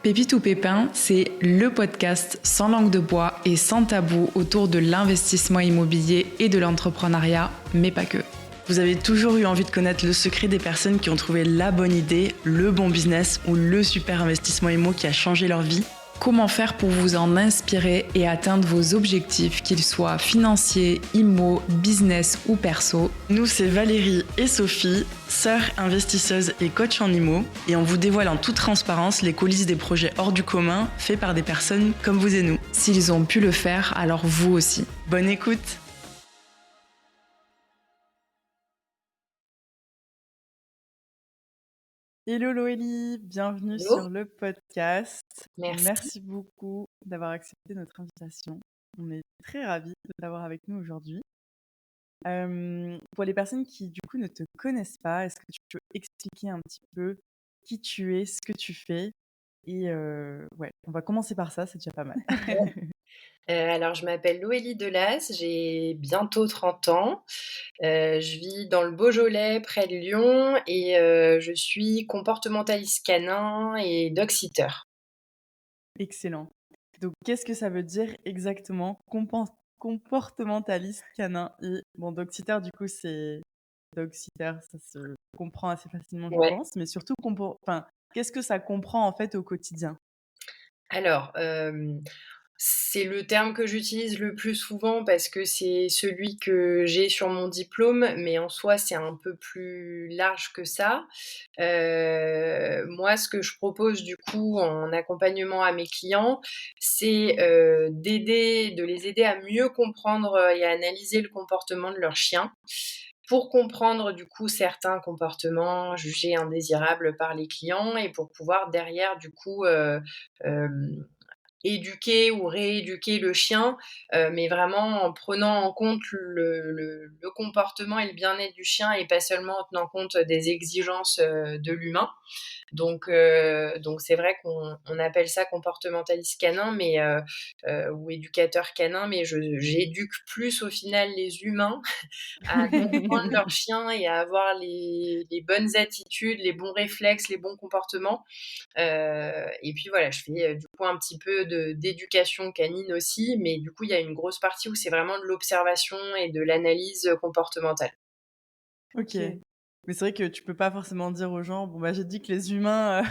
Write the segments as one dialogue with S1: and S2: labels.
S1: Pépite ou Pépin, c'est le podcast sans langue de bois et sans tabou autour de l'investissement immobilier et de l'entrepreneuriat, mais pas que. Vous avez toujours eu envie de connaître le secret des personnes qui ont trouvé la bonne idée, le bon business ou le super investissement immo qui a changé leur vie? Comment faire pour vous en inspirer et atteindre vos objectifs, qu'ils soient financiers, immo, business ou perso? Nous, c'est Valérie et Sophie, sœurs investisseuses et coach en immo, et on vous dévoile en toute transparence les coulisses des projets hors du commun faits par des personnes comme vous et nous. S'ils ont pu le faire, alors vous aussi. Bonne écoute! Hello Loélie, bienvenue
S2: Hello.
S1: sur le podcast.
S2: Merci.
S1: Merci beaucoup d'avoir accepté notre invitation. On est très ravis de t'avoir avec nous aujourd'hui. Pour les personnes qui du coup ne te connaissent pas, est-ce que tu peux expliquer un petit peu qui tu es, ce que tu fais? Et ouais, on va commencer par ça, c'est déjà pas mal.
S2: Alors je m'appelle Loélie Delas, j'ai bientôt 30 ans. Je vis dans le Beaujolais, près de Lyon et je suis comportementaliste canin et dog-sitter.
S1: Excellent. Donc qu'est-ce que ça veut dire exactement comportementaliste canin et bon dog-sitter du coup c'est dog-sitter, ça se comprend assez facilement je
S2: Ouais.
S1: pense, mais surtout qu'est-ce que ça comprend en fait au quotidien?
S2: Alors, c'est le terme que j'utilise le plus souvent parce que c'est celui que j'ai sur mon diplôme, mais en soi, c'est un peu plus large que ça. Moi, ce que je propose du coup en accompagnement à mes clients, c'est, de les aider à mieux comprendre, et à analyser le comportement de leur chien, pour comprendre du coup certains comportements jugés indésirables par les clients et pour pouvoir derrière du coup, hem éduquer ou rééduquer le chien, mais vraiment en prenant en compte le comportement et le bien-être du chien et pas seulement en tenant compte des exigences, de l'humain. Donc c'est vrai qu'on appelle ça comportementaliste canin, mais ou éducateur canin, mais j'éduque plus au final les humains à comprendre leur chien et à avoir les bonnes attitudes, les bons réflexes, les bons comportements. Et puis voilà, je fais, du coup un petit peu d'éducation canine aussi, mais du coup, il y a une grosse partie où c'est vraiment de l'observation et de l'analyse, comportementale.
S1: OK. Mais c'est vrai que tu peux pas forcément dire aux gens: «Bon bah j'ai dit que les humains,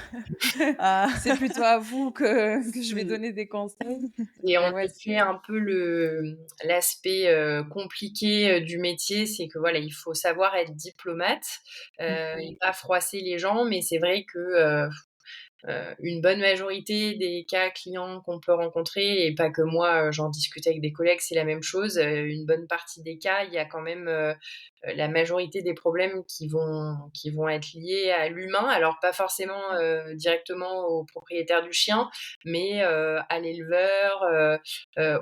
S1: ah»
S3: C'est plutôt à vous que je vais
S2: Mmh.
S3: donner des conseils.
S2: Et en
S3: Mais ouais,
S2: effet, un peu l'aspect, compliqué, du métier, c'est que voilà, il faut savoir être diplomate, et pas froisser les gens, mais c'est vrai que, une bonne majorité des cas clients qu'on peut rencontrer et pas que moi, j'en discute avec des collègues, c'est la même chose. Une bonne partie des cas, il y a quand même, la majorité des problèmes qui vont être liés à l'humain. Alors pas forcément, directement au propriétaire du chien, mais, à l'éleveur,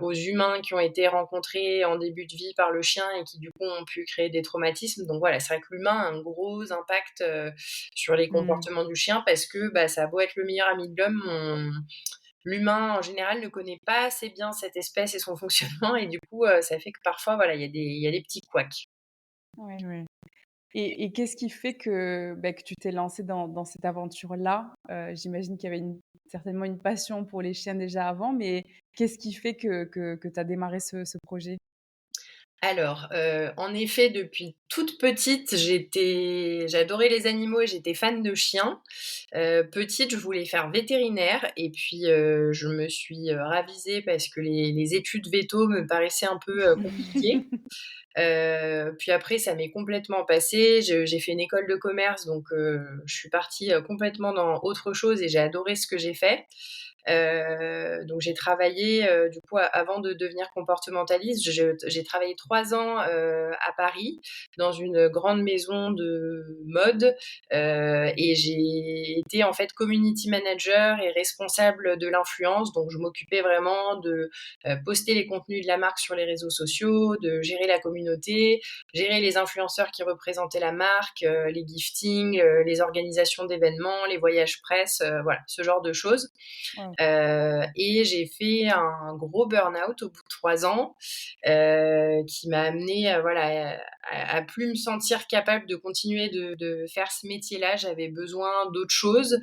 S2: aux humains qui ont été rencontrés en début de vie par le chien et qui du coup ont pu créer des traumatismes. Donc voilà, c'est vrai que l'humain a un gros impact, sur les
S1: Mmh.
S2: comportements du chien parce que, bah, ça a beau être le meilleur ami de l'homme, l'humain en général ne connaît pas assez bien cette espèce et son fonctionnement et du coup, ça fait que parfois, voilà, il y a des petits couacs.
S3: ouais.
S1: Ouais.
S3: Et qu'est-ce qui fait que tu t'es lancée dans cette aventure-là? J'imagine qu'il y avait certainement une passion pour les chiens déjà avant, mais qu'est-ce qui fait que tu as démarré ce projet?
S2: Alors, en effet, depuis toute petite, j'adorais les animaux et j'étais fan de chiens. Petite, je voulais faire vétérinaire et puis, je me suis, ravisée parce que les études véto me paraissaient un peu, compliquées. Puis après ça m'est complètement passé. J'ai fait une école de commerce donc, je suis partie, complètement dans autre chose et j'ai adoré ce que j'ai fait. Donc j'ai travaillé, du coup avant de devenir comportementaliste, j'ai travaillé 3 ans, à Paris dans une grande maison de mode, et j'ai été en fait community manager et responsable de l'influence. Donc je m'occupais vraiment de, poster les contenus de la marque sur les réseaux sociaux, de gérer la communauté, gérer les influenceurs qui représentaient la marque, les giftings, les organisations d'événements, les voyages presse, voilà, ce genre de choses. Et j'ai fait un gros burn-out au bout de 3 ans, qui m'a amenée, voilà, à plus me sentir capable de continuer de faire ce métier-là. J'avais besoin d'autre chose,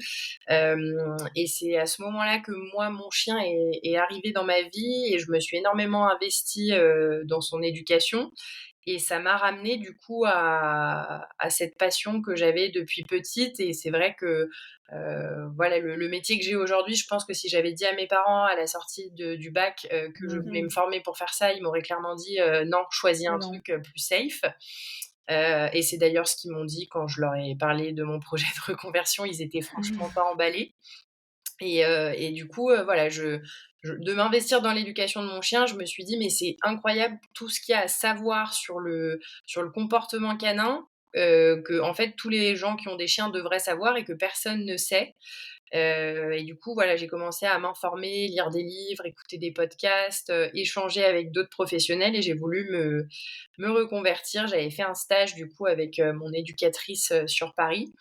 S2: et c'est à ce moment-là que moi, mon chien est arrivé dans ma vie et je me suis énormément investie, dans son éducation et ça m'a ramenée du coup à cette passion que j'avais depuis petite et c'est vrai que, voilà, le métier que j'ai aujourd'hui, je pense que si j'avais dit à mes parents à la sortie du bac, que je voulais me
S3: Mmh.
S2: former pour faire ça, ils m'auraient clairement dit: «Non, choisis un
S3: Non.
S2: truc, plus safe». Et c'est d'ailleurs ce qu'ils m'ont dit quand je leur ai parlé de mon projet de reconversion, ils étaient franchement pas emballés. Et du coup, voilà, de m'investir dans l'éducation de mon chien, je me suis dit: «Mais c'est incroyable tout ce qu'il y a à savoir sur le comportement canin, qu'en fait tous les gens qui ont des chiens devraient savoir et que personne ne sait». Et du coup, voilà, j'ai commencé à m'informer, lire des livres, écouter des podcasts, échanger avec d'autres professionnels et j'ai voulu me reconvertir. J'avais fait un stage du coup avec, mon éducatrice, sur Paris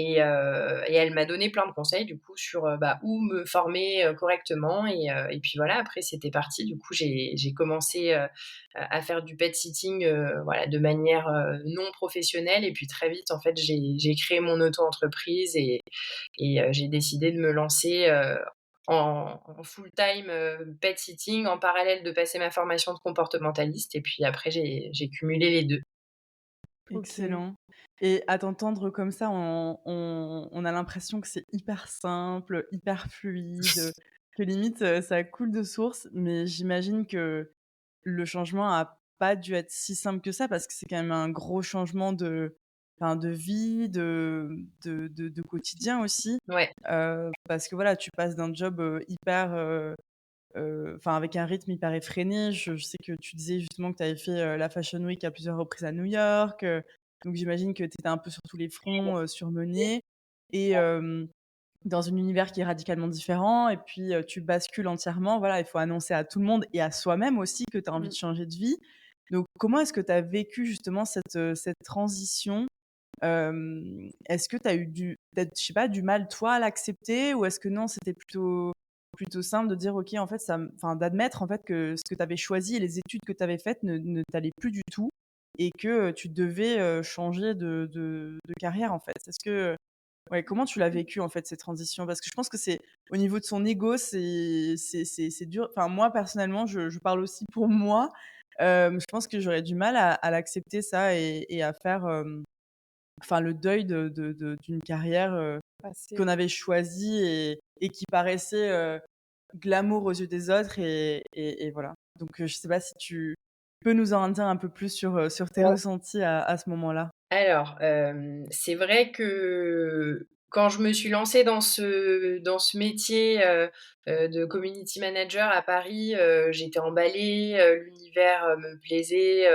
S2: et elle m'a donné plein de conseils du coup sur, bah, où me former, correctement et puis voilà, après c'était parti. Du coup, j'ai commencé, à faire du pet sitting, voilà, de manière, non professionnelle et puis très vite, en fait, j'ai créé mon auto-entreprise et j'ai décidé de me lancer, en full time, pet sitting en parallèle de passer ma formation de comportementaliste et puis après j'ai cumulé les 2.
S3: OK. Excellent. Et à t'entendre comme ça, on a l'impression que c'est hyper simple, hyper fluide, que limite, ça coule de source. Mais j'imagine que le changement a pas dû être si simple que ça parce que c'est quand même un gros changement de vie, de quotidien aussi.
S2: Ouais.
S3: Parce que voilà, tu passes d'un job, hyper, enfin avec un rythme hyper effréné. Je sais que tu disais justement que tu avais fait, la Fashion Week à plusieurs reprises à New York, donc j'imagine que tu étais un peu sur tous les fronts, surmenée et dans un univers qui est radicalement différent et puis, tu bascules entièrement. Voilà, il faut annoncer à tout le monde et à soi-même aussi que tu as envie
S2: Mmh.
S3: de changer de vie. Donc comment est-ce que tu as vécu justement cette transition? Est-ce que tu as eu peut-être, je sais pas, du mal toi à l'accepter ou est-ce que non, c'était plutôt simple de dire: «OK, en fait, enfin d'admettre en fait que ce que tu avais choisi et les études que tu avais faites ne t'allaient plus du tout et que, tu devais, changer de carrière en fait?» Est-ce que, ouais, comment tu l'as vécu en fait ces transitions? Parce que je pense que c'est au niveau de son ego, c'est dur. Enfin moi personnellement, je parle aussi pour moi, je pense que j'aurais du mal à l'accepter ça et à faire, enfin le deuil d'une carrière,
S1: Passer,
S3: qu'on
S1: ouais.
S3: avait choisie et qui paraissait, glamour aux yeux des autres et voilà. Donc, je sais pas si tu peux nous en dire un peu plus sur tes ressentis à ce moment-là?
S2: Alors, c'est vrai que quand je me suis lancée dans ce métier, de community manager à Paris, j'étais emballée, l'univers, me plaisait,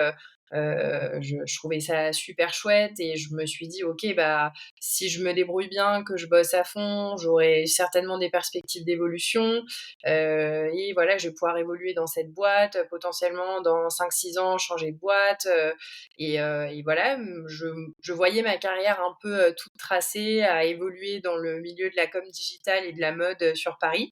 S2: je trouvais ça super chouette et je me suis dit: «OK, bah, si je me débrouille bien, que je bosse à fond, j'aurai certainement des perspectives d'évolution, et voilà, je vais pouvoir évoluer dans cette boîte, potentiellement dans 5-6 ans changer de boîte», et voilà, je voyais ma carrière un peu, toute tracée, à évoluer dans le milieu de la com digitale et de la mode, sur Paris.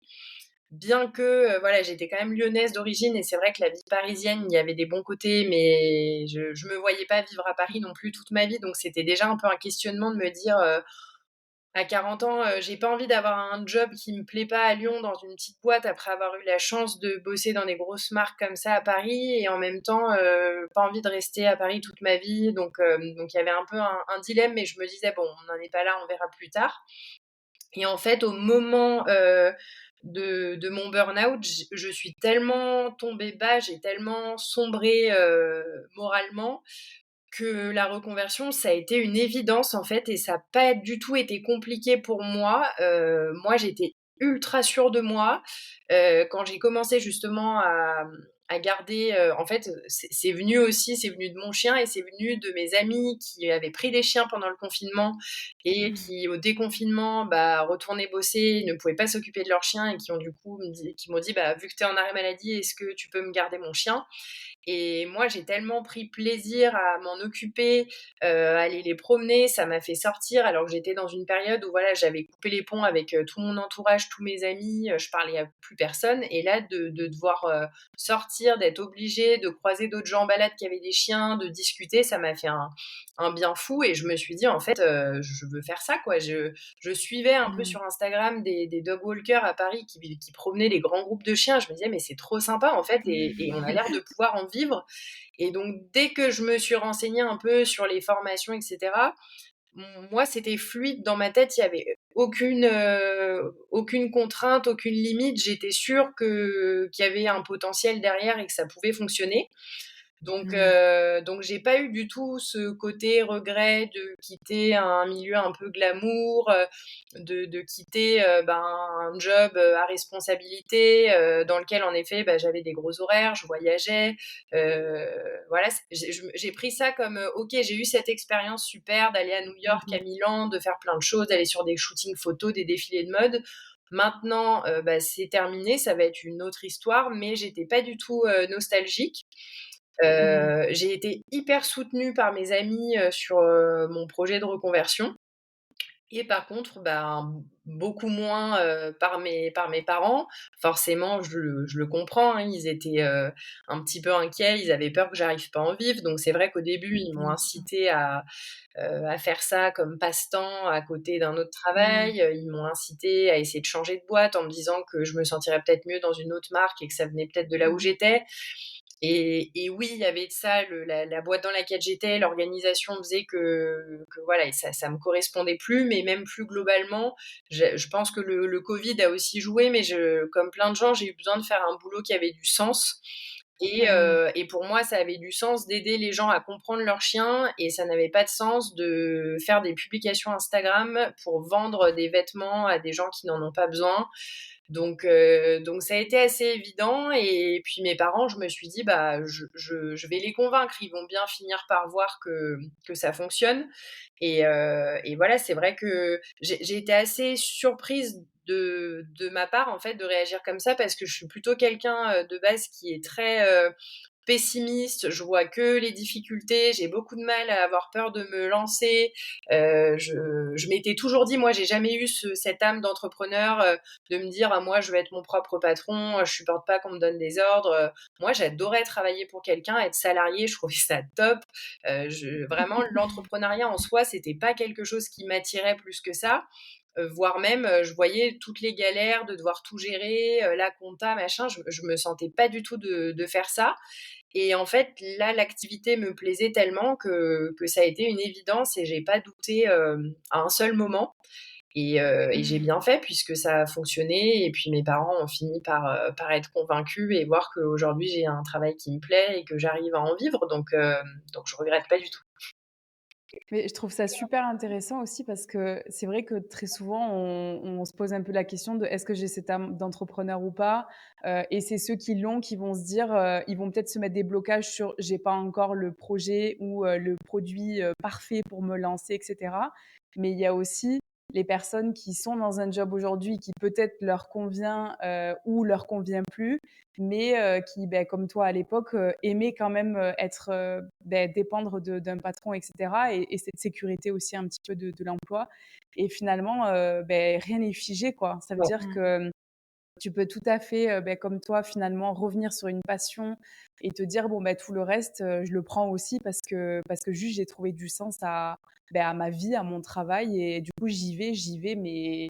S2: Bien que, voilà, j'étais quand même lyonnaise d'origine et c'est vrai que la vie parisienne, il y avait des bons côtés, mais je me voyais pas vivre à Paris non plus toute ma vie. Donc c'était déjà un peu un questionnement de me dire, à 40 ans, j'ai pas envie d'avoir un job qui me plaît pas à Lyon dans une petite boîte après avoir eu la chance de bosser dans des grosses marques comme ça à Paris et en même temps, pas envie de rester à Paris toute ma vie. Donc il y avait un peu un dilemme, mais je me disais: «Bon, on n'en est pas là, on verra plus tard». Et en fait, au moment, de mon burn-out, je suis tellement tombée bas, j'ai tellement sombré, moralement que la reconversion, ça a été une évidence, en fait et ça a pas du tout été compliqué pour moi. Moi, j'étais ultra sûre de moi. Quand j'ai commencé justement à garder, en fait, c'est venu aussi, c'est venu de mon chien et c'est venu de mes amis qui avaient pris des chiens pendant le confinement et qui, au déconfinement, bah, retournaient bosser, ne pouvaient pas s'occuper de leur chien et qui ont du coup qui m'ont dit: «Bah, vu que tu es en arrêt maladie, est-ce que tu peux me garder mon chien?» Et moi, j'ai tellement pris plaisir à m'en occuper, aller les promener, ça m'a fait sortir alors que j'étais dans une période où voilà, j'avais coupé les ponts avec, tout mon entourage, tous mes amis, je parlais à plus personne et là de devoir, sortir, d'être obligée de croiser d'autres gens en balade qui avaient des chiens, de discuter, ça m'a fait un bien fou et je me suis dit: «En fait, je veux faire ça, quoi». Je suivais un peu
S3: Mmh.
S2: sur Instagram des dog walkers à Paris qui promenaient les grands groupes de chiens. Je me disais: «Mais c'est trop sympa, en fait et on a l'air de pouvoir en vivre» et donc dès que je me suis renseignée un peu sur les formations et cetera, moi, c'était fluide dans ma tête. Il y avait aucune contrainte, aucune limite. J'étais sûre qu'il y avait un potentiel derrière et que ça pouvait fonctionner.
S3: Mmh.
S2: Donc j'ai pas eu du tout ce côté regret de quitter un milieu un peu glamour, de quitter, un job, à responsabilité, dans lequel en effet, bah, j'avais des gros horaires, je voyageais, voilà, j'ai pris ça comme, OK, j'ai eu cette expérience super d'aller à New York,
S3: Mmh.
S2: à Milan, de faire plein de choses, d'aller sur des shootings photos, des défilés de mode. Maintenant, bah, c'est terminé, ça va être une autre histoire, mais j'étais pas du tout, nostalgique.
S3: Mmh.
S2: J'ai été hyper soutenue par mes amis, sur, mon projet de reconversion et par contre, ben, beaucoup moins, par mes parents. Forcément, je le comprends, hein, ils étaient, un petit peu inquiets, ils avaient peur que j'arrive pas à en vivre. Donc c'est vrai qu'au début, ils m'ont
S3: Bien sûr.
S2: incitée à faire ça comme passe-temps à côté d'un autre
S3: Mmh.
S2: travail. Ils m'ont incitée à essayer de changer de boîte en me disant que je me sentirais peut-être mieux dans une autre marque et que ça venait peut-être de là où
S3: Mmh.
S2: j'étais. Et oui, il y avait de ça, la boîte dans laquelle j'étais, l'organisation faisait que voilà, et ça me correspondait plus, mais même plus globalement, je pense que le Covid a aussi joué, mais comme plein de gens, j'ai eu besoin de faire un boulot qui avait du sens.
S3: Mmh.
S2: Et pour moi, ça avait du sens d'aider les gens à comprendre leurs chiens et ça n'avait pas de sens de faire des publications Instagram pour vendre des vêtements à des gens qui n'en ont pas besoin. Donc ça a été assez évident et puis mes parents, je me suis dit: «Bah, je vais les convaincre, ils vont bien finir par voir que ça fonctionne» et voilà, c'est vrai que j'ai été assez surprise de ma part, en fait, de réagir comme ça parce que je suis plutôt quelqu'un, de base qui est très, pessimiste, je vois que les difficultés, j'ai beaucoup de mal à avoir peur de me lancer. Je m'étais toujours dit, moi, j'ai jamais eu cette âme d'entrepreneur, de me dire, ah, moi, je veux être mon propre patron, je supporte pas qu'on me donne des ordres. Moi, j'adorais travailler pour quelqu'un, être salarié, je trouvais ça top. Vraiment, l'entrepreneuriat en soi, c'était pas quelque chose qui m'attirait plus que ça. Voire même, je voyais toutes les galères de devoir tout gérer, la compta, machin, je me sentais pas du tout de faire ça. Et en fait, là, l'activité me plaisait tellement que ça a été une évidence et j'ai pas douté, à un seul moment et j'ai
S3: Mmh.
S2: bien fait puisque ça a fonctionné et puis mes parents ont fini par être convaincus et voir qu'aujourd'hui j'ai un travail qui me plaît et que j'arrive à en vivre donc je regrette pas du tout.
S3: Mais je trouve ça super intéressant aussi parce que c'est vrai que très souvent, on se pose un peu la question de: «Est-ce que j'ai cette âme d'entrepreneur ou pas?» Et c'est ceux qui l'ont qui vont se dire, ils vont peut-être se mettre des blocages sur: «J'ai pas encore le projet ou le produit, parfait pour me lancer» et cetera. Mais il y a aussi les personnes qui sont dans un job aujourd'hui qui peut-être leur convient, ou leur convient plus, mais qui, beh, comme toi à l'époque, aimaient quand même, être, dépendre d'un patron et cetera et cette sécurité aussi un petit peu de l'emploi et finalement, rien n'est figé, quoi. Ça veut
S2: Ouais.
S3: dire que, tu peux tout à fait, comme toi finalement revenir sur une passion et te dire: «Bon, tout le reste, je le prends aussi parce que juste j'ai trouvé du sens à ma vie, à mon travail et du coup j'y vais mais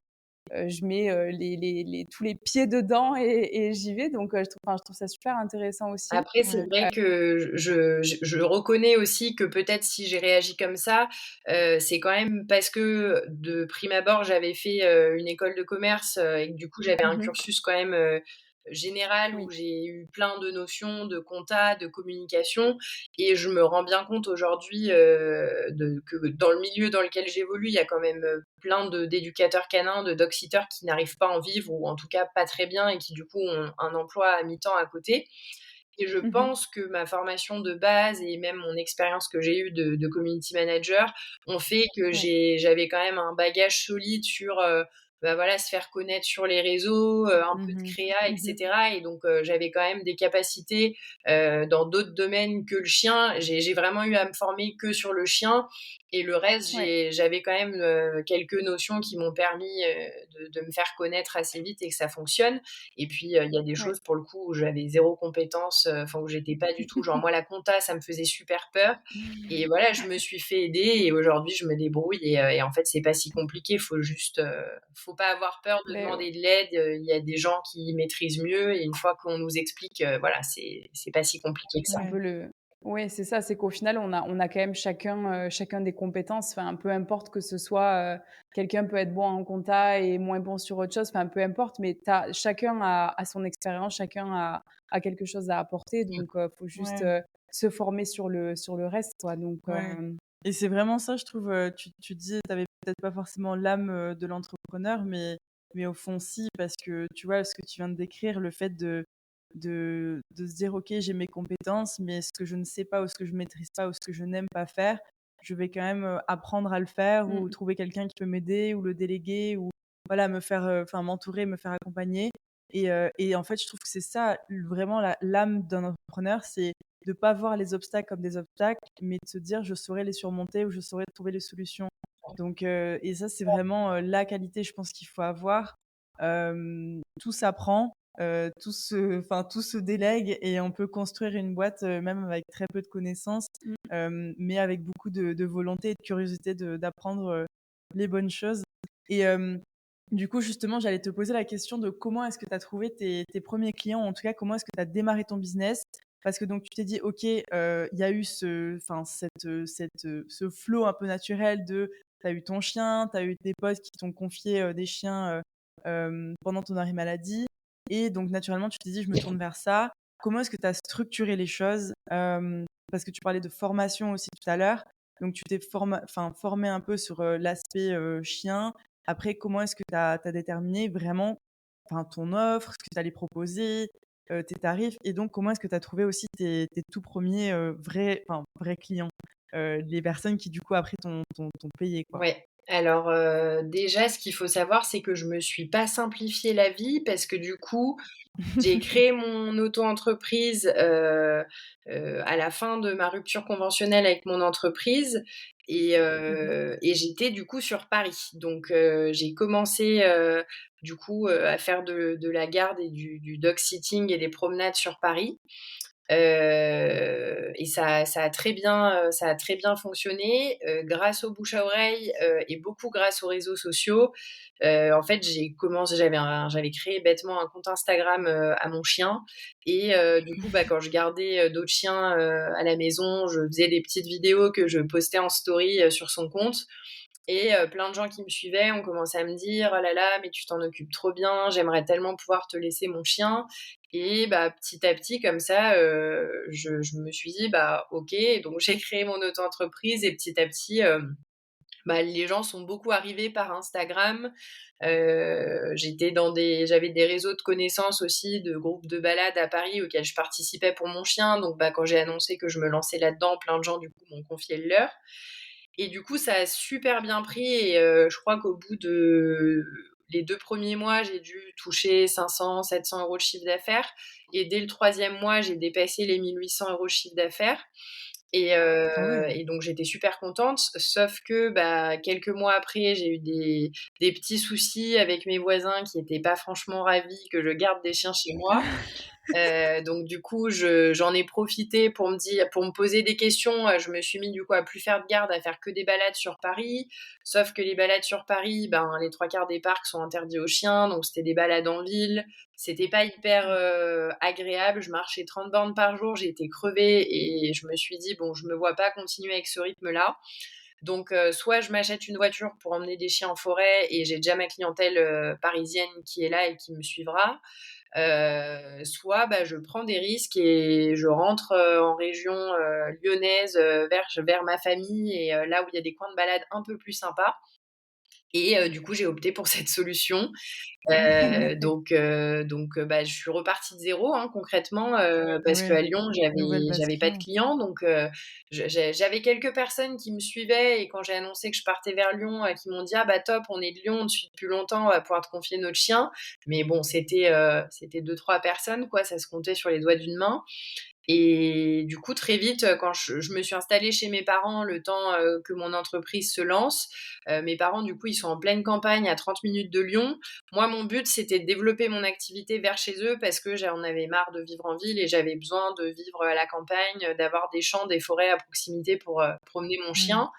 S3: je mets, les tous les pieds dedans et j'y vais donc je trouve ça super intéressant aussi.
S2: Après, c'est vrai que je reconnais aussi que peut-être si j'ai réagi comme ça, c'est quand même parce que de prime abord, j'avais fait, une école de commerce, et que du coup, j'avais un
S3: Mmh.
S2: cursus quand même, général où
S3: Oui.
S2: j'ai eu plein de notions de compta, de communication et je me rends bien compte aujourd'hui, que dans le milieu dans lequel j'évolue, il y a quand même, plein d'éducateurs canins, de dog-sitters qui n'arrivent pas à en vivre ou en tout cas pas très bien et qui du coup ont un emploi à mi-temps à côté Et je
S3: Mmh.
S2: pense que ma formation de base et même mon expérience que j'ai eue de community manager ont fait que
S3: Ouais.
S2: j'avais quand même un bagage solide sur, bah, voilà, se faire connaître sur les réseaux, un peu de
S3: Mmh.
S2: créa et
S3: Mmh.
S2: cetera et donc j'avais quand même des capacités, dans d'autres domaines que le chien. J'ai vraiment eu à me former que sur le chien et le reste,
S3: Ouais.
S2: j'avais quand même, quelques notions qui m'ont permis, de me faire connaître assez vite et que ça fonctionne. Et puis, il y a des
S3: Ouais.
S2: choses pour le coup où j'avais zéro compétence, enfin où j'étais pas du tout genre moi la compta, ça me faisait super peur et voilà, je me suis fait aider et aujourd'hui je me débrouille et en fait c'est pas si compliqué, faut juste, faut pas avoir peur de
S3: Beh,
S2: demander de l'aide, il y a des gens qui maîtrisent mieux et une fois qu'on nous explique, voilà, c'est pas si compliqué que
S3: c'est
S2: ça.
S3: un peu le ouais, c'est ça, c'est qu'au final, on a quand même chacun des compétences, enfin, peu importe que ce soit, quelqu'un peut être bon en compta et moins bon sur autre chose, enfin, peu importe, mais chacun a son expérience, chacun a quelque chose à apporter,
S2: Mmh.
S3: donc faut juste,
S4: Ouais,
S3: se former sur le reste, quoi, donc
S4: ouais. Et c'est vraiment ça, je trouve, tu dis, tu avais peut-être pas forcément l'âme, de l'entrepreneur, mais au fond si, parce que tu vois, ce que tu viens de décrire, le fait de se dire: «OK, j'ai mes compétences, mais ce que je ne sais pas ou ce que je maîtrise pas ou ce que je n'aime pas faire, je vais quand même, apprendre à le faire ou
S3: mmh,
S4: trouver quelqu'un qui peut m'aider ou le déléguer ou voilà, me faire, enfin m'entourer, me faire accompagner». Et en fait, je trouve que c'est ça, vraiment l'âme d'un entrepreneur, c'est de pas voir les obstacles comme des obstacles, mais de se dire: «Je saurais les surmonter ou je saurais trouver les solutions». Donc et ça, c'est vraiment, la qualité, je pense, qu'il faut avoir. Tout s'apprend, tout se délègue et on peut construire une boîte, même avec très peu de connaissances,
S3: mmh.
S4: mais avec beaucoup de volonté et de curiosité d'apprendre, les bonnes choses. Et du coup, justement, j'allais te poser la question de comment est-ce que tu as trouvé tes 1ers clients? En tout cas, comment est-ce que tu as démarré ton business? Parce que donc tu t'es dit: «OK, il y a eu ce flow un peu naturel de tu as eu ton chien, tu as eu des potes qui t'ont confié, des chiens, pendant ton arrêt maladie et donc naturellement, tu t'es dit: «Je me tourne vers ça». Comment est-ce que tu as structuré les choses? Parce que tu parlais de formation aussi tout à l'heure, donc tu t'es formé un peu sur, l'aspect, chien. Après, comment est-ce que tu as déterminé vraiment, enfin, ton offre, ce que tu allais proposer, tes tarifs et donc comment est-ce que tu as trouvé aussi tes tout premiers vrais clients? Les personnes qui du coup après t'ont payé quoi?
S2: Ouais. Alors, déjà ce qu'il faut savoir, c'est que je me suis pas simplifié la vie parce que du coup, j'ai créé mon auto-entreprise, à la fin de ma rupture conventionnelle avec mon entreprise
S3: Mmh.
S2: et j'étais du coup sur Paris. Donc j'ai commencé, du coup, à faire de la garde et du dog sitting et des promenades sur Paris. Et ça a très bien fonctionné, grâce au bouche à oreille, et beaucoup grâce aux réseaux sociaux. En fait, j'avais créé bêtement un compte Instagram, à mon chien et du coup, bah, quand je gardais, d'autres chiens, à la maison, je faisais des petites vidéos que je postais en story, sur son compte et plein de gens qui me suivaient ont commencé à me dire: «Oh là là, mais tu t'en occupes trop bien, j'aimerais tellement pouvoir te laisser mon chien» et bah, petit à petit comme ça, je me suis dit: «Bah, OK». Donc j'ai créé mon auto-entreprise et petit à petit, bah, les gens sont beaucoup arrivés par Instagram. J'avais des réseaux de connaissances aussi, de groupes de balade à Paris auxquels je participais pour mon chien. Donc bah, quand j'ai annoncé que je me lançais là-dedans, plein de gens du coup m'ont confié le leur. Et du coup, ça a super bien pris et je crois qu'au bout de les 2 premiers mois, j'ai dû toucher 500-700 € de chiffre d'affaires et dès le troisième mois, j'ai dépassé les 1 800 € de chiffre d'affaires
S4: Ah ouais.
S2: et donc j'étais super contente. Sauf que, bah, quelques mois après, j'ai eu des petits soucis avec mes voisins qui étaient pas franchement ravis que je garde des chiens chez moi. Donc du coup, j'en ai profité pour me poser des questions. Je me suis mis du coup à plus faire de garde, à faire que des balades sur Paris. Sauf que les balades sur Paris, ben, les 3/4 des parcs sont interdits aux chiens, donc c'était des balades en ville. C'était pas hyper, agréable. Je marchais 30 bornes par jour, j'étais crevée et je me suis dit: «Bon, je me vois pas continuer avec ce rythme-là». Donc soit je m'achète une voiture pour emmener des chiens en forêt et j'ai déjà ma clientèle, parisienne qui est là et qui me suivra. Soit, bah, je prends des risques et je rentre, en région, lyonnaise, vers ma famille et là où il y a des coins de balade un peu plus sympas Et du coup, j'ai opté pour cette solution. Bah, je suis repartie de 0, hein, concrètement, parce
S4: Ouais,
S2: qu'à Lyon,
S4: nouvelle base
S2: j'avais pas de
S4: client.
S2: clients, donc j'avais quelques personnes qui me suivaient et quand j'ai annoncé que je partais vers Lyon, qui m'ont dit: «Ah bah top, on est de Lyon, on te suit depuis longtemps, on va pouvoir te confier notre chien». Mais bon, c'était 2-3 personnes, quoi, ça se comptait sur les doigts d'une main. Et du coup, très vite, quand je me suis installée chez mes parents le temps, que mon entreprise se lance, mes parents, du coup, ils sont en pleine campagne à 30 minutes de Lyon. Moi, mon but, c'était de développer mon activité vers chez eux parce que j'en avais marre de vivre en ville et j'avais besoin de vivre à la campagne, d'avoir des champs, des forêts à proximité pour, promener mon
S4: Mmh.
S2: chien.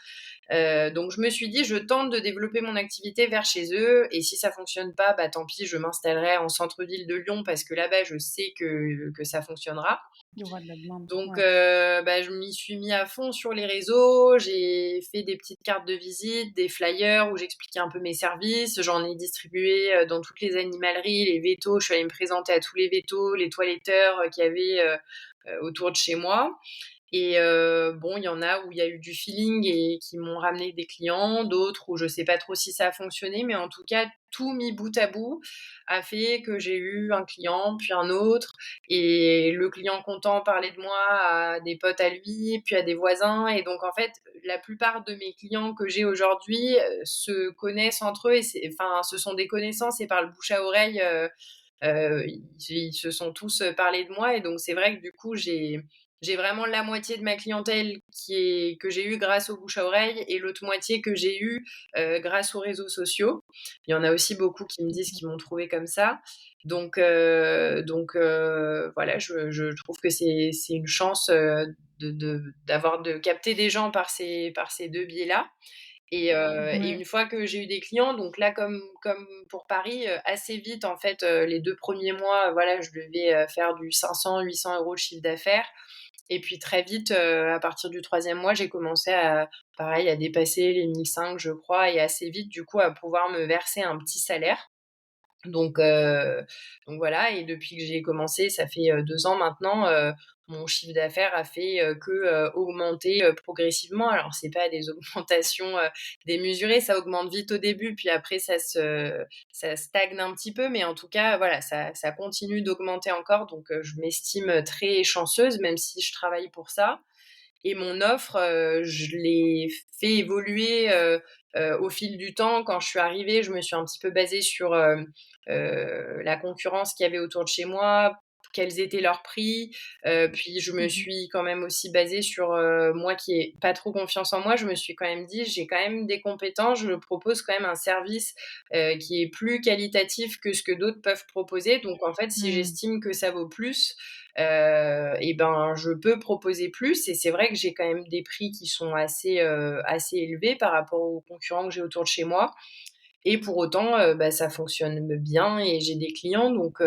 S2: Donc je me suis dit: «Je tente de développer mon activité vers chez eux et si ça fonctionne pas, bah, tant pis, je m'installerai en centre-ville de Lyon parce que là-bas, je sais que ça fonctionnera».
S3: Il y aura de la demande,
S2: Donc,
S3: ouais.
S2: bah, je m'y suis mis à fond sur les réseaux. J'ai fait des petites cartes de visite, des flyers où j'expliquais un peu mes services. J'en ai distribué, dans toutes les animaleries, les vétos. Je suis allée me présenter à tous les vétos, les toiletteurs, qu'il y avait, autour de chez moi. Et bon, il y en a où il y a eu du feeling et qui m'ont ramené des clients, d'autres où je sais pas trop si ça a fonctionné, mais en tout cas, tout mis bout à bout a fait que j'ai eu un client, puis un autre et le client content parlait de moi à des potes à lui, puis à des voisins et donc en fait, la plupart de mes clients que j'ai aujourd'hui, se connaissent entre eux et ce sont des connaissances et par le bouche à oreille, ils se sont tous, parlé de moi et donc c'est vrai que du coup, j'ai vraiment la moitié de ma clientèle que j'ai eue grâce au bouche à oreille et l'autre moitié que j'ai eue, grâce aux réseaux sociaux. Il y en a aussi beaucoup qui me disent qu'ils m'ont trouvée comme ça. Voilà, je trouve que c'est une chance, de capter des gens par ces 2 biais-là. Et
S4: Ouais.
S2: une fois que j'ai eu des clients, donc là, comme pour Paris, assez vite, en fait, les 2 premiers mois, voilà, je devais, faire du 500-800 € de chiffre d'affaires et puis très vite, à partir du troisième mois, j'ai commencé à pareil, à dépasser les 1 500 je crois et assez vite, du coup, à pouvoir me verser un petit salaire. Donc heu, donc voilà et depuis que j'ai commencé, ça fait, 2 ans maintenant, mon chiffre d'affaires a fait, augmenter, progressivement. Alors c'est pas des augmentations, démesurées, ça augmente vite au début, puis après ça stagne un petit peu, mais en tout cas, voilà, ça continue d'augmenter encore donc je m'estime, très chanceuse, même si je travaille pour ça. Et mon offre, je l'ai fait évoluer, au fil du temps. Quand je suis arrivée, je me suis un petit peu basée sur, la concurrence qu'il y avait autour de chez moi, quels étaient leurs prix, puis je me
S3: Mmh.
S2: suis quand même aussi basée sur, moi qui ai pas trop confiance en moi, je me suis quand même dit: «J'ai quand même des compétences, je propose quand même un service, qui est plus qualitatif que ce que d'autres peuvent proposer, donc en fait, si
S4: Mmh.
S2: j'estime que ça vaut plus, et ben, je peux proposer plus et c'est vrai que j'ai quand même des prix qui sont assez élevés par rapport aux concurrents que j'ai autour de chez moi et pour autant, bah, ça fonctionne bien et j'ai des clients donc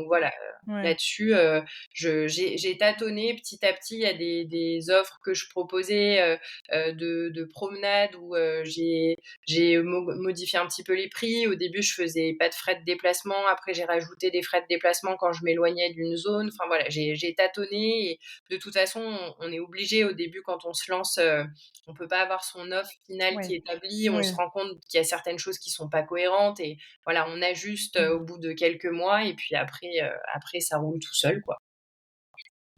S2: voilà,
S4: Ouais.
S2: là-dessus, j'ai tâtonné petit à petit. Il y a des offres que je proposais, de promenade où, j'ai modifié un petit peu les prix. Au début, je faisais pas de frais de déplacement. Après, j'ai rajouté des frais de déplacement quand je m'éloignais d'une zone. Enfin voilà, j'ai tâtonné et de toute façon, on est obligé au début quand on se lance, on peut pas avoir son offre finale qui
S3: Ouais.
S2: est établie. On se
S4: Ouais.
S2: rend compte qu'il y a certaines choses qui sont pas cohérentes et voilà, on ajuste, au
S3: Mmh.
S2: bout de quelques mois et puis après ça roule tout seul, quoi.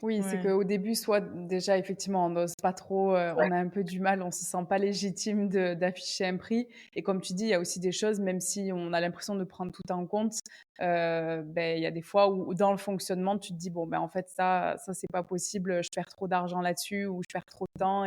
S3: Oui, c'est
S4: Ouais.
S3: qu'au début, soit déjà effectivement, on n'ose pas trop,
S2: Ouais.
S3: on a un peu du mal, on se sent pas légitime d'afficher un prix et comme tu dis, il y a aussi des choses, même si on a l'impression de prendre tout en compte, il y a des fois où dans le fonctionnement, tu te dis: «Bon, ben, en fait, ça c'est pas possible, je perds trop d'argent là-dessus ou je perds trop de temps»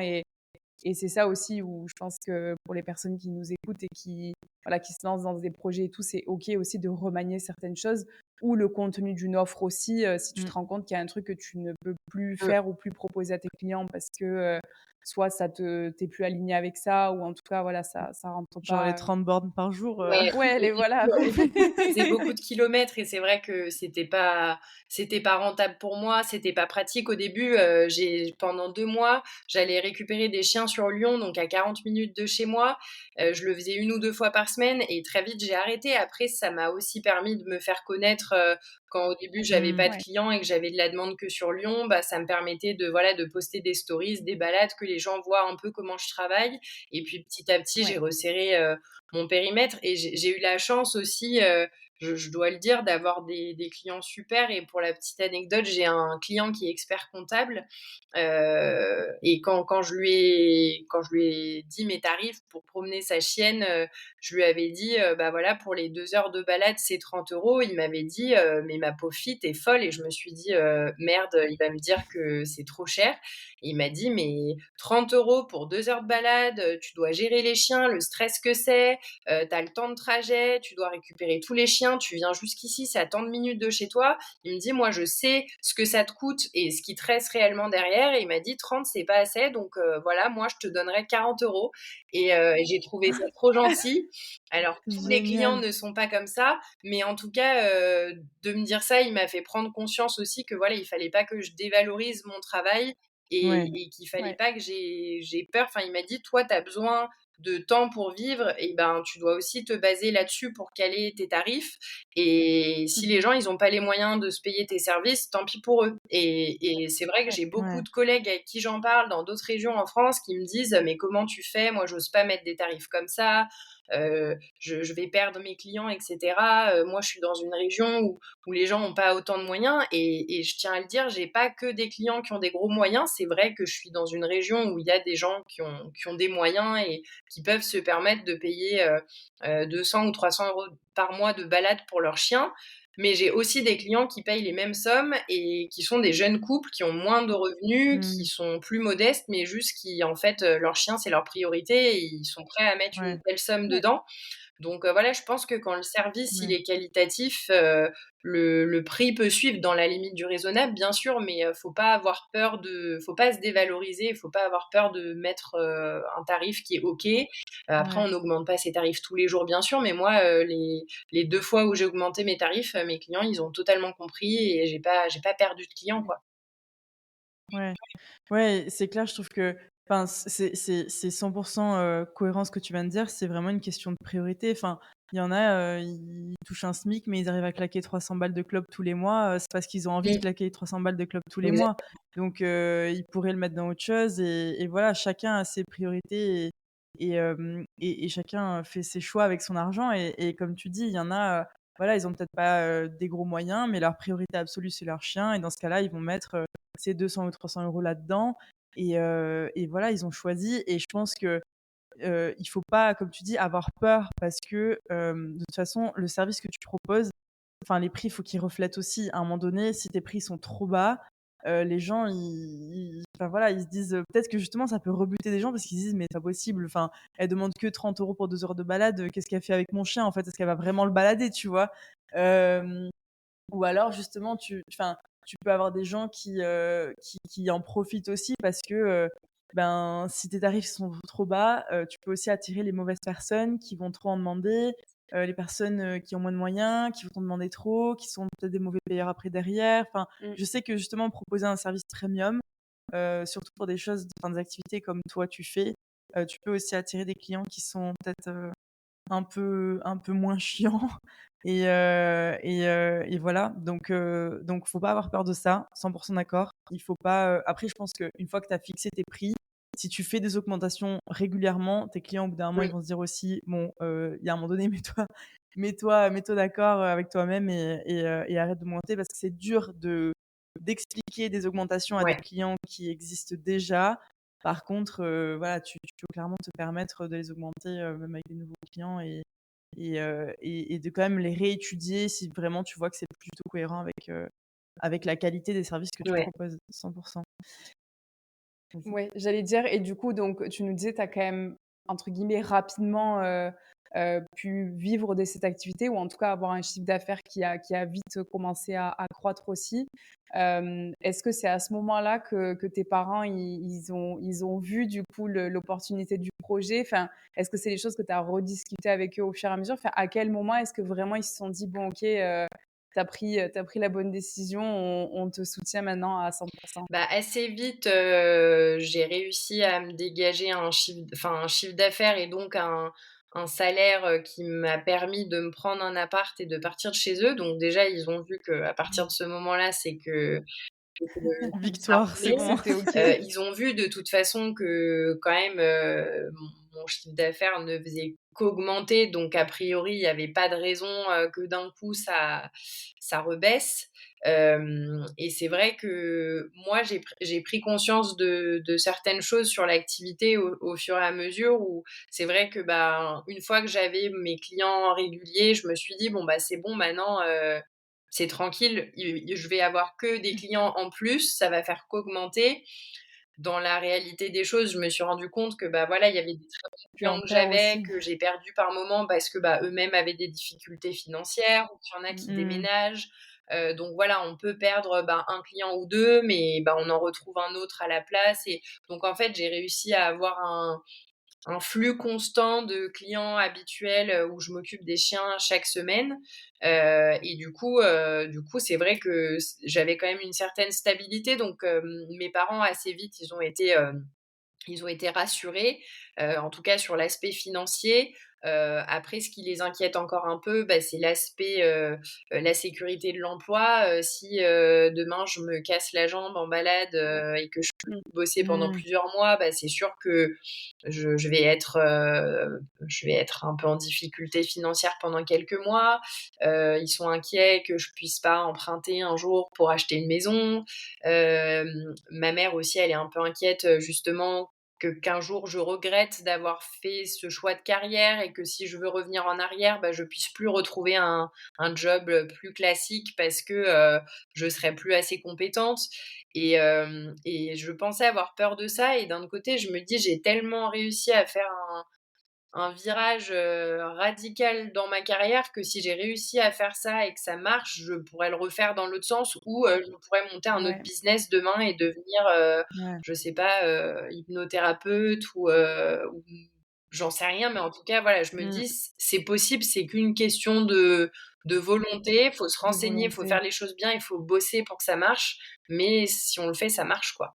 S3: et c'est ça aussi où je pense que pour les personnes qui nous écoutent et qui, voilà, qui se lancent dans des projets et tout, c'est OK aussi de remanier certaines choses ou le contenu d'une offre aussi, si tu te
S4: Mmh.
S3: rends compte qu'il y a un truc que tu ne peux plus
S2: Mmh.
S3: faire ou plus proposer à tes clients parce que, soit tu plus aligné avec ça ou en tout cas, voilà, ça rentre
S4: Genre les
S3: pas,
S4: 30 bornes par jour,
S2: Ouais,
S3: ouais, les voilà.
S2: je faisais beaucoup de kilomètres et c'est vrai que c'était pas rentable pour moi, c'était pas pratique. Au début, j'ai pendant 2 mois, j'allais récupérer des chiens sur Lyon, donc à 40 minutes de chez moi. Je le faisais 1 ou 2 fois par semaines et très vite, j'ai arrêté. Après, ça m'a aussi permis de me faire connaître, quand au début, j'avais pas de
S3: Ouais.
S2: clients et que j'avais de la demande que sur Lyon, bah, ça me permettait de, voilà, de poster des stories, des balades, que les gens voient un peu comment je travaille et puis petit à petit, j'ai
S3: Ouais.
S2: resserré, mon périmètre et j'ai eu la chance aussi, je dois le dire, d'avoir des clients super et pour la petite anecdote, j'ai un client qui est expert comptable, et quand je lui ai dit mes tarifs pour promener sa chienne, je lui avais dit, bah, voilà, pour les 2 heures de balade, c'est 30 €. Il m'avait dit: «Mais ma pauvre fille, tu folle» et je me suis dit: «Merde, il va me dire que c'est trop cher» et il m'a dit: «Mais 30 € pour 2 heures de balade, tu dois gérer les chiens, le stress que c'est, tu as le temps de trajet, tu dois récupérer tous les chiens, tu viens jusqu'ici, c'est à tant de minutes de chez toi». Il me dit: «Moi, je sais ce que ça te coûte et ce qui te reste réellement derrière» et il m'a dit: «30, c'est pas assez, donc voilà, moi, je te donnerai 40 € et j'ai trouvé ça trop gentil. Alors, tous les clients
S4: Génial.
S2: ne sont pas comme ça, mais en tout cas, de me dire ça, il m'a fait prendre conscience aussi que, voilà, il fallait pas que je dévalorise mon travail
S4: Ouais.
S2: et qu'il fallait
S3: Ouais.
S2: pas que j'ai peur. Enfin, il m'a dit: «Toi, tu as besoin de temps pour vivre et ben, tu dois aussi te baser là-dessus pour caler tes tarifs et si les
S3: Mmh.
S2: gens, ils ont pas les moyens de se payer tes services, tant pis pour eux» et c'est vrai que
S3: Ouais.
S2: j'ai beaucoup
S4: Ouais.
S2: de collègues avec qui j'en parle dans d'autres régions en France qui me disent: «Mais comment tu fais? Moi, j'ose pas mettre des tarifs comme ça, je vais perdre mes clients et cetera. Moi, je suis dans une région où les gens ont pas autant de moyens et je tiens à le dire, j'ai pas que des clients qui ont des gros moyens. C'est vrai que je suis dans une région où il y a des gens qui ont des moyens et qui peuvent se permettre de payer 200 ou 300 € par mois de balade pour leur chien. Mais j'ai aussi des clients qui payent les mêmes sommes et qui sont des jeunes couples qui ont moins de revenus, qui
S4: Mmh.
S2: sont plus modestes, mais juste qui, en fait, leur chien, c'est leur priorité et ils sont prêts à mettre une
S4: Ouais.
S2: telle somme
S3: Ouais.
S2: dedans. Donc voilà, je pense que quand le service, il
S4: Ouais.
S2: est qualitatif, le prix peut suivre dans la limite du raisonnable, bien sûr, mais faut pas avoir peur faut pas se dévaloriser, faut pas avoir peur de mettre, un tarif qui est OK. Après, on
S4: Ouais.
S2: n'augmente pas ses tarifs tous les jours, bien sûr, mais moi, les 2 fois où j'ai augmenté mes tarifs, mes clients, ils ont totalement compris et j'ai pas perdu de clients, quoi.
S4: Ouais. Ouais, c'est clair, je trouve que enfin, c'est 100 cohérent ce que tu viens de dire. C'est vraiment une question de priorité. Enfin, il y en a, ils touchent un SMIC, mais ils arrivent à claquer 300 balles de clope tous les mois, c'est parce qu'ils ont envie de
S2: Mmh,
S4: claquer 300 balles de clope tous les
S2: exact.
S4: mois. Donc ils pourraient le mettre dans autre chose et voilà, chacun a ses priorités et chacun fait ses choix avec son argent et comme tu dis, il y en a, voilà, ils ont peut-être pas, des gros moyens, mais leur priorité absolue, c'est leur chien et dans ce cas-là, ils vont mettre, ces 200 ou 300 € là-dedans et voilà, ils ont choisi et je pense que, il faut pas, comme tu dis, avoir peur parce que, de toute façon, le service que tu proposes, enfin, les prix, il faut qu'ils reflètent aussi. À un moment donné, si tes prix sont trop bas, les gens, enfin, voilà, ils se disent, peut-être que justement, ça peut rebuter des gens parce qu'ils se disent: «Mais c'est pas possible, enfin, elle demande que 30 € pour 2 heures de balade, qu'est-ce qu'elle fait avec mon chien, en fait? Est-ce qu'elle va vraiment le balader?» tu vois? Hem ou alors justement tu peux avoir des gens qui en profitent aussi parce que, ben, si tes tarifs sont trop bas, tu peux aussi attirer les mauvaises personnes qui vont trop en demander, les personnes, qui ont moins de moyens, qui vont t'en demander trop, qui sont peut-être des mauvais payeurs après derrière. Enfin,
S3: Mmh.
S4: je sais que justement proposer un service premium, surtout pour des choses enfin des activités comme toi tu fais, tu peux aussi attirer des clients qui sont peut-être, un peu moins chiant et voilà donc faut pas avoir peur de ça, 100 d'accord. Il faut pas, après je pense qu'une fois que tu as fixé tes prix, si tu fais des augmentations régulièrement, tes clients au bout d'un moment, ils
S2: Oui,
S4: vont se dire aussi: «Bon, il y a un moment donné, mets-toi d'accord, avec toi-même et arrête d'augmenter» parce que c'est dur d'expliquer des augmentations à des
S2: ouais.
S4: clients qui existent déjà. Par contre, voilà, tu peux clairement te permettre de les augmenter, même avec des nouveaux clients et de quand même les réétudier si vraiment tu vois que c'est plutôt cohérent avec la qualité des services que tu
S2: Ouais.
S4: proposes, 100. Vas-y.
S3: Ouais, j'allais dire et du coup, donc tu nous disais, tu as quand même, entre guillemets, «rapidement», pu vivre de cette activité ou en tout cas avoir un chiffre d'affaires qui a vite commencé à croître aussi. Est-ce que c'est à ce moment-là que tes parents, ils ont vu du coup l'opportunité du projet? Enfin, est-ce que c'est des choses que tu as rediscutées avec eux au fur et à mesure? Enfin, à quel moment est-ce que vraiment ils se sont dit: «Bon OK, tu pris la bonne décision, on te soutient maintenant à 100%»?
S2: Bah, assez vite, j'ai réussi à me dégager un chiffre d'affaires et donc un un salaire, qui m'a permis de me prendre un appart et de partir de chez eux. Donc déjà, ils ont vu qu'à partir de ce moment-là, c'est que ça
S4: Victoire, c'est
S2: roulait.
S4: bon.
S3: C'était OK.
S2: Ils ont vu de toute façon que quand même, mon chiffre d'affaires ne faisait qu'augmenter, donc a priori, il y avait pas de raison, que d'un coup ça rebaisse. Et c'est vrai que moi j'ai pris conscience de certaines choses sur l'activité au fur et à mesure où c'est vrai que, bah, une fois que j'avais mes clients réguliers, je me suis dit: «Bon, bah, c'est bon maintenant, c'est tranquille, je vais avoir que des clients en plus, ça va faire qu'augmenter». Dans la réalité des choses, je me suis rendu compte que, bah, voilà, il y avait des très bons
S3: Tu
S2: clients
S3: en
S2: que
S3: perds
S2: j'avais,
S3: aussi.
S2: que j'ai perdus par moment parce que, bah, eux-mêmes avaient des difficultés financières ou qu'il y en a qui
S4: Mmh.
S2: déménagent. Donc voilà, on peut perdre, bah, 1 client ou 2, mais bah, on en retrouve un autre à la place. Et donc en fait, j'ai réussi à avoir un flux constant de clients habituels, où je m'occupe des chiens chaque semaine. Et du coup, c'est vrai que j'avais quand même une certaine stabilité. Donc mes parents assez vite, ils ont été rassurés, en tout cas sur l'aspect financier. Après ce qui les inquiète encore un peu, bah, c'est l'aspect, la sécurité de l'emploi. Si, demain je me casse la jambe en balade, et que je peux
S3: Mmh.
S2: plus bosser pendant
S4: Mmh.
S2: plusieurs mois, bah, c'est sûr que je vais être un peu en difficulté financière pendant quelques mois. Ils sont inquiets que je puisse pas emprunter un jour pour acheter une maison. Ma mère aussi, elle est un peu inquiète, justement qu'un jour je regrette d'avoir fait ce choix de carrière et que si je veux revenir en arrière, bah, je puisse plus retrouver un job, plus classique parce que, je serai plus assez compétente. Et je pensais avoir peur de ça, et d'un autre côté, je me dis: «J'ai tellement réussi à faire un virage, radical dans ma carrière que si j'ai réussi à faire ça et que ça marche, je pourrais le refaire dans l'autre sens, ou je pourrais monter un autre
S3: Ouais,
S2: business demain et devenir,
S4: Ouais.
S2: je sais pas, hypnothérapeute ou j'en sais rien, mais en tout cas, voilà, je me
S4: Mmh.
S2: dis: C'est possible, c'est qu'une question de volonté, il faut se
S3: de
S2: renseigner, il faut
S3: volonté.
S2: faire les choses bien, il faut bosser pour que ça marche, mais si on le fait, ça marche, quoi».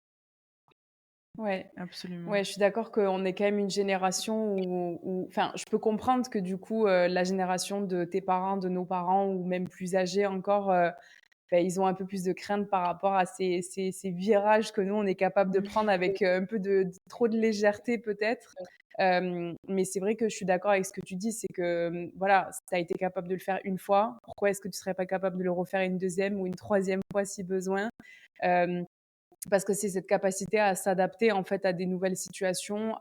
S3: Ouais.
S4: Absolument.
S3: Ouais, je suis d'accord qu'on est quand même une génération où enfin, je peux comprendre que du coup, la génération de tes parents, de nos parents ou même plus âgés encore, bah, ils ont un peu plus de crainte par rapport à ces virages que nous, on est capable de prendre avec, un peu de trop de légèreté peut-être. Mais c'est vrai que je suis d'accord avec ce que tu dis, c'est que, voilà, tu as été capable de le faire une fois, pourquoi est-ce que tu serais pas capable de le refaire une deuxième ou une troisième fois si besoin? Hem Parce que c'est cette capacité à s'adapter, en fait, à des nouvelles situations,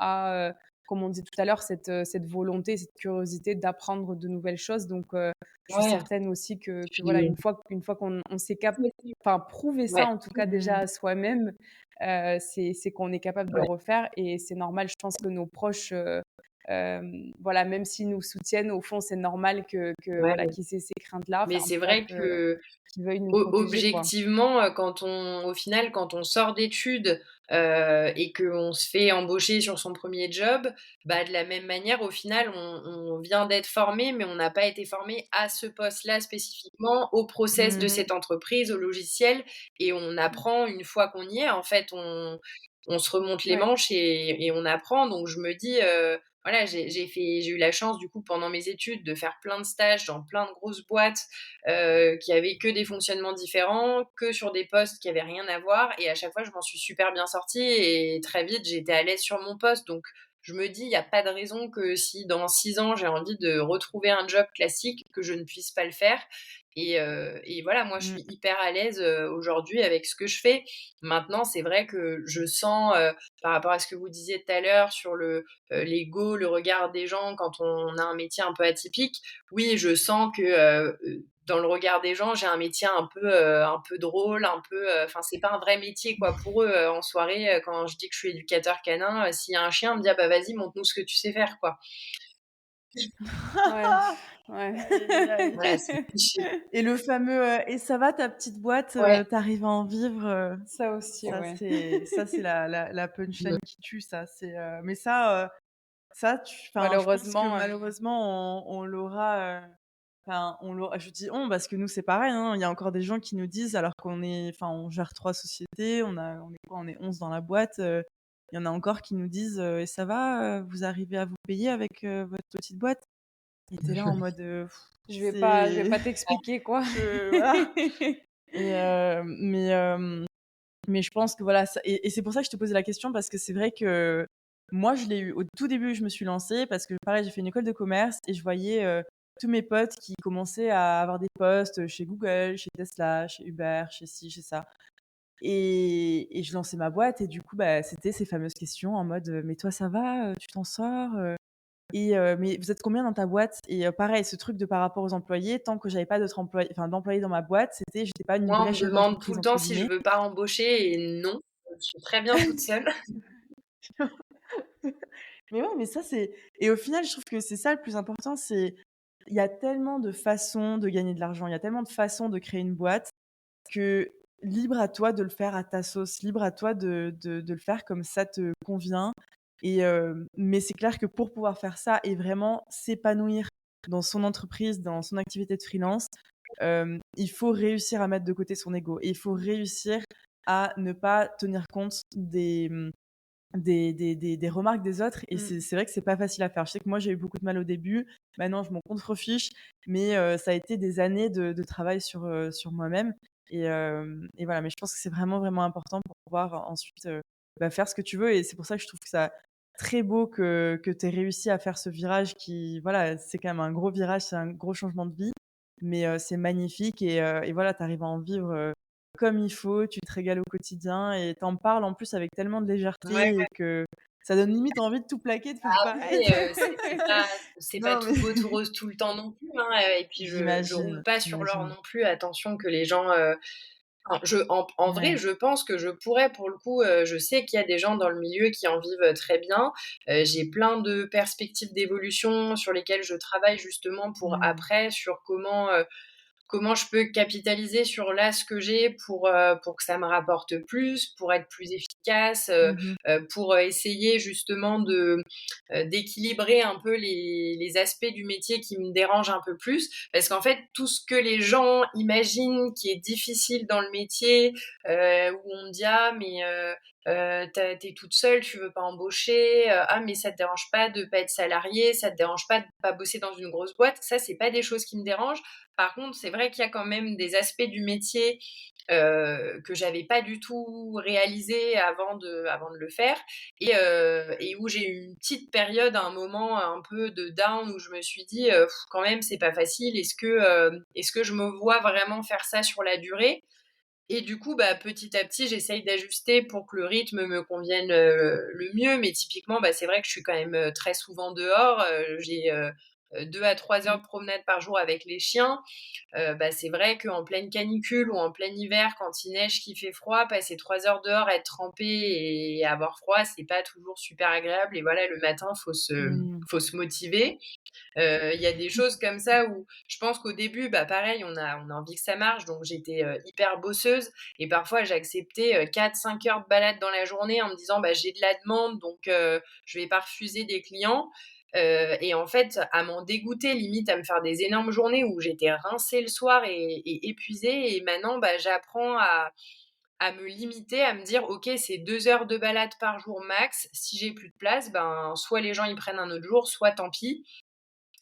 S3: comme on dit tout à l'heure, cette volonté, cette curiosité d'apprendre de nouvelles choses. Donc, je suis
S2: Ouais,
S3: certaine aussi que voilà,
S2: puis
S3: une fois qu'on s'est enfin, prouvé ça,
S2: ouais,
S3: en tout cas, déjà
S4: Mmh.
S3: à soi-même, c'est qu'on est capable de le
S2: ouais.
S3: refaire et c'est normal. Je pense que nos proches, voilà, même s'ils nous soutiennent, au fond, c'est normal que
S2: Ouais,
S3: voilà, qu'ils aient ces craintes-là,
S2: mais
S3: enfin, en
S2: c'est
S3: tout cas,
S2: vrai que
S3: qu'ils veuillent nous protéger, quoi.
S2: objectivement, au final, quand on sort d'études, et qu'on se fait embaucher sur son premier job, bah, de la même manière, au final, on vient d'être formé, mais on n'a pas été formé à ce poste-là spécifiquement, au process de
S4: Mmh.
S2: cette entreprise, au logiciel, et on apprend une fois qu'on y est. En fait, on se remonte les
S3: Ouais.
S2: manches et on apprend. Donc je me dis, voilà, j'ai eu la chance, du coup, pendant mes études, de faire plein de stages dans plein de grosses boîtes, qui avaient que des fonctionnements différents, que sur des postes qui avaient rien à voir, et à chaque fois je m'en suis super bien sortie et très vite j'étais à l'aise sur mon poste. Donc je me dis, il y a pas de raison que si dans 6 ans j'ai envie de retrouver un job classique, que je ne puisse pas le faire. Et voilà, moi je
S4: Mmh.
S2: suis hyper à l'aise, aujourd'hui avec ce que je fais. Maintenant, c'est vrai que je sens, par rapport à ce que vous disiez tout à l'heure sur l'ego, le regard des gens quand on a un métier un peu atypique. Oui, je sens que, dans le regard des gens, j'ai un métier un peu drôle, un peu, enfin, c'est pas un vrai métier, quoi, pour eux. En soirée, quand je dis que je suis éducateur canin, s'il y a un chien, on me dit: «Ah bah, vas-y, montre-nous ce que tu sais faire», quoi.
S3: Ouais, ouais.
S4: Aïe, aïe, aïe.
S2: Voilà, c'est cliché.
S4: Et le fameux, «Et ça va ta petite boîte,
S2: Ouais.
S4: tu arrives à en vivre?»
S3: Ça aussi,
S4: Ça
S3: ouais.
S4: c'est la
S2: Mmh.
S4: punchline qui tue ça, mais ça, ça tu enfin, je pense que
S3: Malheureusement,
S4: malheureusement on l'aura, enfin on l'aura je dis «on» parce que nous c'est pareil, hein, il y a encore des gens qui nous disent alors qu'on est enfin on gère 3 sociétés, on est quoi? On est 11 dans la boîte, il y en a encore qui nous disent, «Et ça va, vous arrivez à vous payer avec, votre petite boîte?» Et tu es là en mode,
S3: Je vais
S4: c'est
S3: pas t'expliquer quoi.
S4: voilà et mais je pense que voilà, ça et c'est pour ça que je te posais la question parce que c'est vrai que moi, je l'ai eu au tout début, je me suis lancée parce que pareil, j'ai fait une école de commerce et je voyais, tous mes potes qui commençaient à avoir des postes, chez Google, chez Tesla, chez Uber, chez ci, chez ça et je lançais ma boîte et du coup, bah, c'était ces fameuses questions en mode, «Mais toi ça va, tu t'en sors, mais vous êtes combien dans ta boîte?» Et pareil, ce truc de par rapport aux employés, tant que j'avais pas d'autres employés enfin d'employés dans ma boîte, j'étais pas une
S2: Moi, on
S4: vraie
S2: me
S4: chef
S2: demande tout
S4: d'entreprise
S2: le
S4: entre
S2: temps si je
S4: guillemets.
S2: veux pas embaucher et non, je suis très bien toute seule.
S4: Mais ouais, mais ça c'est et au final, je trouve que c'est ça le plus important, c'est il y a tellement de façons de gagner de l'argent, il y a tellement de façons de créer une boîte que libre à toi de le faire à ta sauce, libre à toi de le faire comme ça te convient et mais c'est clair que pour pouvoir faire ça et vraiment s'épanouir dans son entreprise, dans son activité de freelance, il faut réussir à mettre de côté son ego et il faut réussir à ne pas tenir compte des remarques des autres et
S2: Mmh.
S4: c'est vrai que c'est pas facile à faire. Je sais que moi, j'ai eu beaucoup de mal au début. Maintenant, je m'en contrefiche, mais ça a été des années de travail sur moi-même et voilà. Mais je pense que c'est vraiment, vraiment important pour pouvoir ensuite, bah, faire ce que tu veux et c'est pour ça que je trouve que ça très beau que tu aies réussi à faire ce virage qui voilà, c'est quand même un gros virage, c'est un gros changement de vie, mais c'est magnifique et voilà, tu arrives à en vivre, comme il faut, tu te régales au quotidien et tu en parles en plus avec tellement de
S2: Ouais,
S4: légèreté et que ça donne limite envie de tout plaquer, de faire pareil.
S2: après, c'est pas
S4: Non, mais
S2: tout beau, tout rose tout le temps non plus, hein, et puis je roule
S4: j'imagine,
S2: pas sur l'or
S4: j'imagine.
S2: non plus. Attention que les gens, enfin, en vrai,
S4: Ouais.
S2: je pense que je pourrais pour le coup, je sais qu'il y a des gens dans le milieu qui en vivent, très bien. J'ai plein de perspectives d'évolution sur lesquelles je travaille justement pour
S4: Mmh.
S2: après, sur comment je peux capitaliser sur là ce que j'ai pour que ça me rapporte plus, pour être plus efficace,
S4: Mmh mh.
S2: pour, essayer justement d'équilibrer un peu les aspects du métier qui me dérangent un peu plus. Parce qu'en fait, tout ce que les gens imaginent qui est difficile dans le métier, où on me dit: «Ah mais, tu toute seule, tu veux pas embaucher, ah mais ça te dérange pas de pas être salariée, ça te dérange pas de pas bosser dans une grosse boîte?» Ça, c'est pas des choses qui me dérangent. Par contre, c'est vrai qu'il y a quand même des aspects du métier, que j'avais pas du tout réalisé avant de le faire et où j'ai eu une petite période, un moment un peu de down où je me suis dit: «Quand même, c'est pas facile. Est-ce que je me vois vraiment faire ça sur la durée?» Et du coup, bah, petit à petit, j'essaye d'ajuster pour que le rythme me convienne, le mieux. Mais typiquement, bah, c'est vrai que je suis quand même, très souvent dehors, j'ai, 2 à 3 heures
S4: Mmh.
S2: de promenade par jour avec les chiens. Bah, c'est vrai qu'en pleine canicule ou en plein hiver, quand il neige, qu'il fait froid, passer 3 heures dehors, être trempé et avoir froid, c'est pas toujours super agréable et voilà, le matin,
S4: Mmh.
S2: faut se motiver. Il y a des choses comme ça où je pense qu'au début, bah, pareil, on a envie que ça marche, donc j'étais, hyper bosseuse et parfois j'acceptais, 4-5 heures de balade dans la journée en me disant: «Bah, j'ai de la demande, donc je vais pas refuser des clients». Et en fait, à m'en dégoûter, limite à me faire des énormes journées où j'étais rincée le soir et épuisée et maintenant, bah, j'apprends à me limiter, à me dire: «OK, c'est 2 heures de balade par jour max. Si j'ai plus de place, ben, soit les gens ils prennent un autre jour, soit tant pis».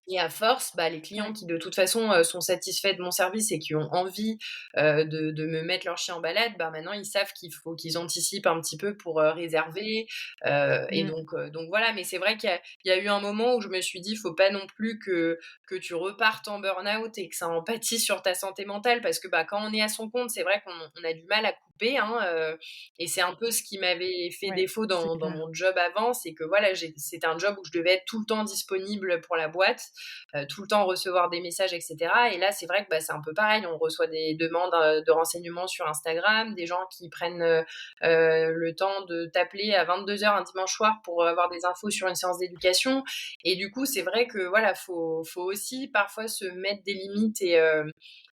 S2: Et à force, bah, les clients
S4: Ouais.
S2: qui de toute façon, sont satisfaits de mon service et qui ont envie, de me mettre leur chien en balade, bah, maintenant ils savent qu'il faut qu'ils anticipent un petit peu pour, réserver, et
S4: Mmh.
S2: donc voilà. Mais c'est vrai qu'il y a eu un moment où je me suis dit: «Faut pas non plus que tu repartes en burn-out et que ça en pâtisse sur ta santé mentale». Parce que, bah, quand on est à son compte, c'est vrai qu'on a du mal à couper, hein, et c'est un peu ce qui m'avait fait
S4: Ouais,
S2: défaut
S4: c'est
S2: dans
S4: clair.
S2: mon job avant, c'est que voilà, c'était un job où je devais être tout le temps disponible pour la boîte, tout le temps recevoir des messages, etc. Et là, c'est vrai que bah, c'est un peu pareil. On reçoit des demandes de renseignements sur Instagram, des gens qui prennent le temps de t'appeler à 22 heures un dimanche soir pour avoir des infos sur une séance d'éducation. Et du coup, c'est vrai que voilà, faut aussi parfois se mettre des limites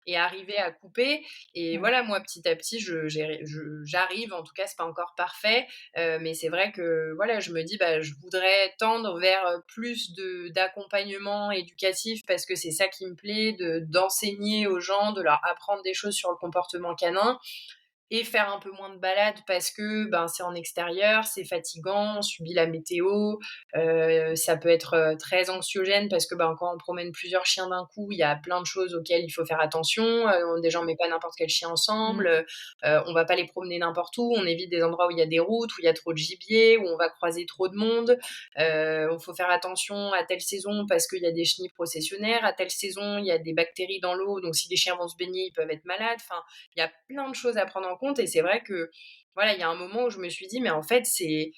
S2: et arriver à couper. Et
S4: Ouais.
S2: voilà, moi, petit à petit, j'arrive, en tout cas, c'est pas encore parfait, mais c'est vrai que, voilà, je me dis, bah, je voudrais tendre vers plus d'accompagnement éducatif parce que c'est ça qui me plaît, d'enseigner aux gens, de leur apprendre des choses sur le comportement canin. et faire un peu moins de balades parce que, ben, c'est en extérieur, c'est fatigant, on subit la météo, ça peut être, très anxiogène parce que, ben, quand on promène plusieurs chiens d'un coup, il y a plein de choses auxquelles il faut faire attention, déjà on met pas n'importe quel chien ensemble,
S3: Mmh.
S2: on va pas les promener n'importe où, on évite des endroits où il y a des routes, où il y a trop de gibier, où on va croiser trop de monde, il faut faire attention à telle saison parce qu'il y a des chenilles processionnaires, à telle saison, il y a des bactéries dans l'eau, donc si les chiens vont se baigner, ils peuvent être malades, enfin il y a plein de choses à prendre en compte et c'est vrai que voilà, il y a un moment où je me suis dit: «Mais en fait, c'est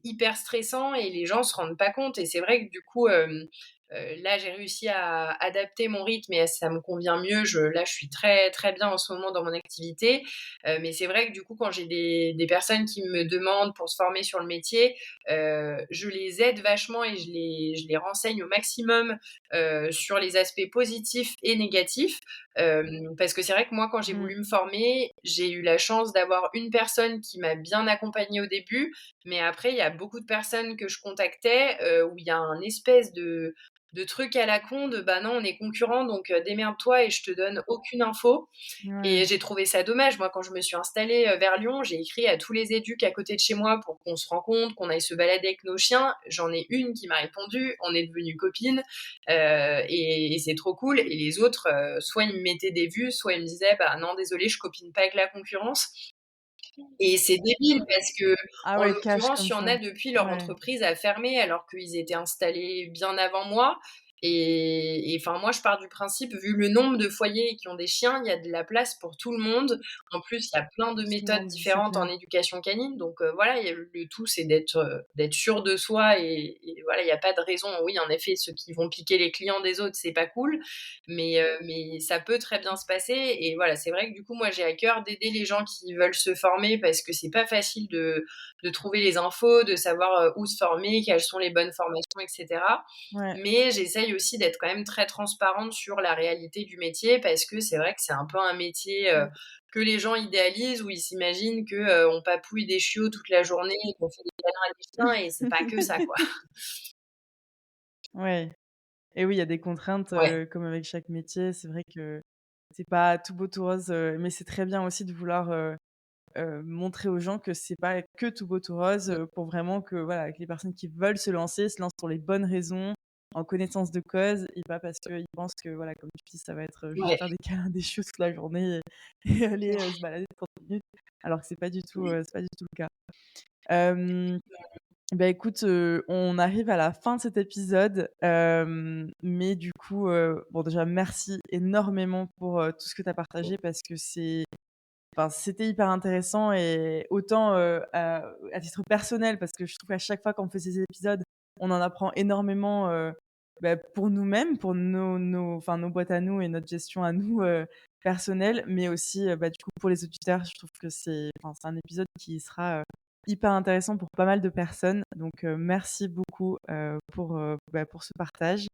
S2: hyper stressant et les gens se rendent pas compte» et c'est vrai que du coup, là, j'ai réussi à adapter mon rythme et ça me convient mieux. Je suis très, très bien en ce moment dans mon activité, mais c'est vrai que du coup, quand j'ai des personnes qui me demandent pour se former sur le métier, je les aide vachement et je les renseigne au maximum, sur les aspects positifs et négatifs. Parce que c'est vrai que moi, quand j'ai
S3: Mmh.
S2: voulu me former, j'ai eu la chance d'avoir une personne qui m'a bien accompagnée au début, mais après, il y a beaucoup de personnes que je contactais, où il y a un espèce de truc à la con de: «Bah non, on est concurrents, donc démerde-toi et je te donne aucune info».
S3: Ouais.
S2: Et j'ai trouvé ça dommage. Moi, quand je me suis installée, vers Lyon, j'ai écrit à tous les éducs à côté de chez moi pour qu'on se rencontre, qu'on aille se balader avec nos chiens. J'en ai une qui m'a répondu, on est devenues copines, et c'est trop cool et les autres, soit ils me mettaient des vues, soit ils me disaient: «Bah non, désolé, je copine pas avec la concurrence» et c'est débile parce que
S3: Ah
S2: en
S3: ouais, cash
S2: l'occurrence,
S3: comme
S2: il y en
S3: ça.
S2: a depuis leur
S3: Ouais.
S2: entreprise a fermé alors qu'ils étaient installés bien avant moi et enfin moi je pars du principe, vu le nombre de foyers qui ont des chiens, il y a de la place pour tout le monde. En plus, il y a plein de
S3: Tout le
S2: méthodes
S3: monde, c'est
S2: différentes en
S3: clair.
S2: éducation canine donc voilà, il y a le tout c'est d'être sûr de soi et voilà, il y a pas de raison. Oui, en effet, ceux qui vont piquer les clients des autres, c'est pas cool, mais ça peut très bien se passer et voilà, c'est vrai que du coup, moi, j'ai à cœur d'aider les gens qui veulent se former parce que c'est pas facile de trouver les infos, de savoir, où se former, quelles sont les bonnes formations et cetera.
S3: Ouais.
S2: Mais j'essaye aussi d'être quand même très transparente sur la réalité du métier parce que c'est vrai que c'est un peu un métier,
S3: Mmh.
S2: que les gens idéalisent où ils s'imaginent que, on papouille des chiots toute la journée et qu'on fait des câlins à des chiens et c'est pas que ça, quoi.
S3: Ouais. Et oui, il y a des contraintes,
S2: Ouais.
S3: comme avec chaque métier. C'est vrai que c'est pas tout beau tout rose, mais c'est très bien aussi de vouloir, montrer aux gens que c'est pas que tout beau tout rose, pour vraiment que voilà, que les personnes qui veulent se lancent pour les bonnes raisons, en connaissance de cause et pas parce qu'ils pensent que voilà, comme tu dis, ça va être, juste
S2: Ouais.
S3: faire des câlins, des chiots toute la journée et aller, se balader 30 minutes, alors que c'est pas du tout le cas. Hem Bah, écoute, on arrive à la fin de cet épisode, mais du coup, bon déjà merci énormément pour, tout ce que tu as partagé parce que c'était hyper intéressant et autant, à titre personnel parce que je trouve qu'à chaque fois qu'on fait ces épisodes, on en apprend énormément, bah, pour nous-mêmes, pour nos boîtes à nous et notre gestion à nous, personnelle, mais aussi, bah, du coup pour les auditeurs. Je trouve que c'est un épisode qui sera, hyper intéressant pour pas mal de personnes. Donc, merci beaucoup, pour ce partage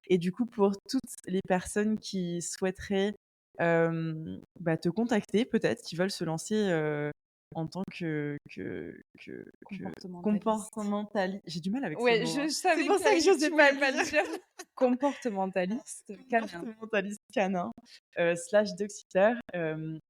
S3: et du coup pour toutes les personnes qui souhaiteraient bah, te contacter peut-être, qui veulent se lancer, en tant que
S1: Comportementaliste.
S3: comportementali j'ai du mal avec ce
S1: Ouais,
S3: mot, hein.
S1: je
S3: C'est
S1: savais
S3: pour
S1: que
S3: ça que j'osais
S1: tu
S3: pas
S1: voulais
S3: le
S1: le
S3: dire.
S1: dire. Comportementaliste canin.
S3: Comportementaliste canin, slash dog-sitter.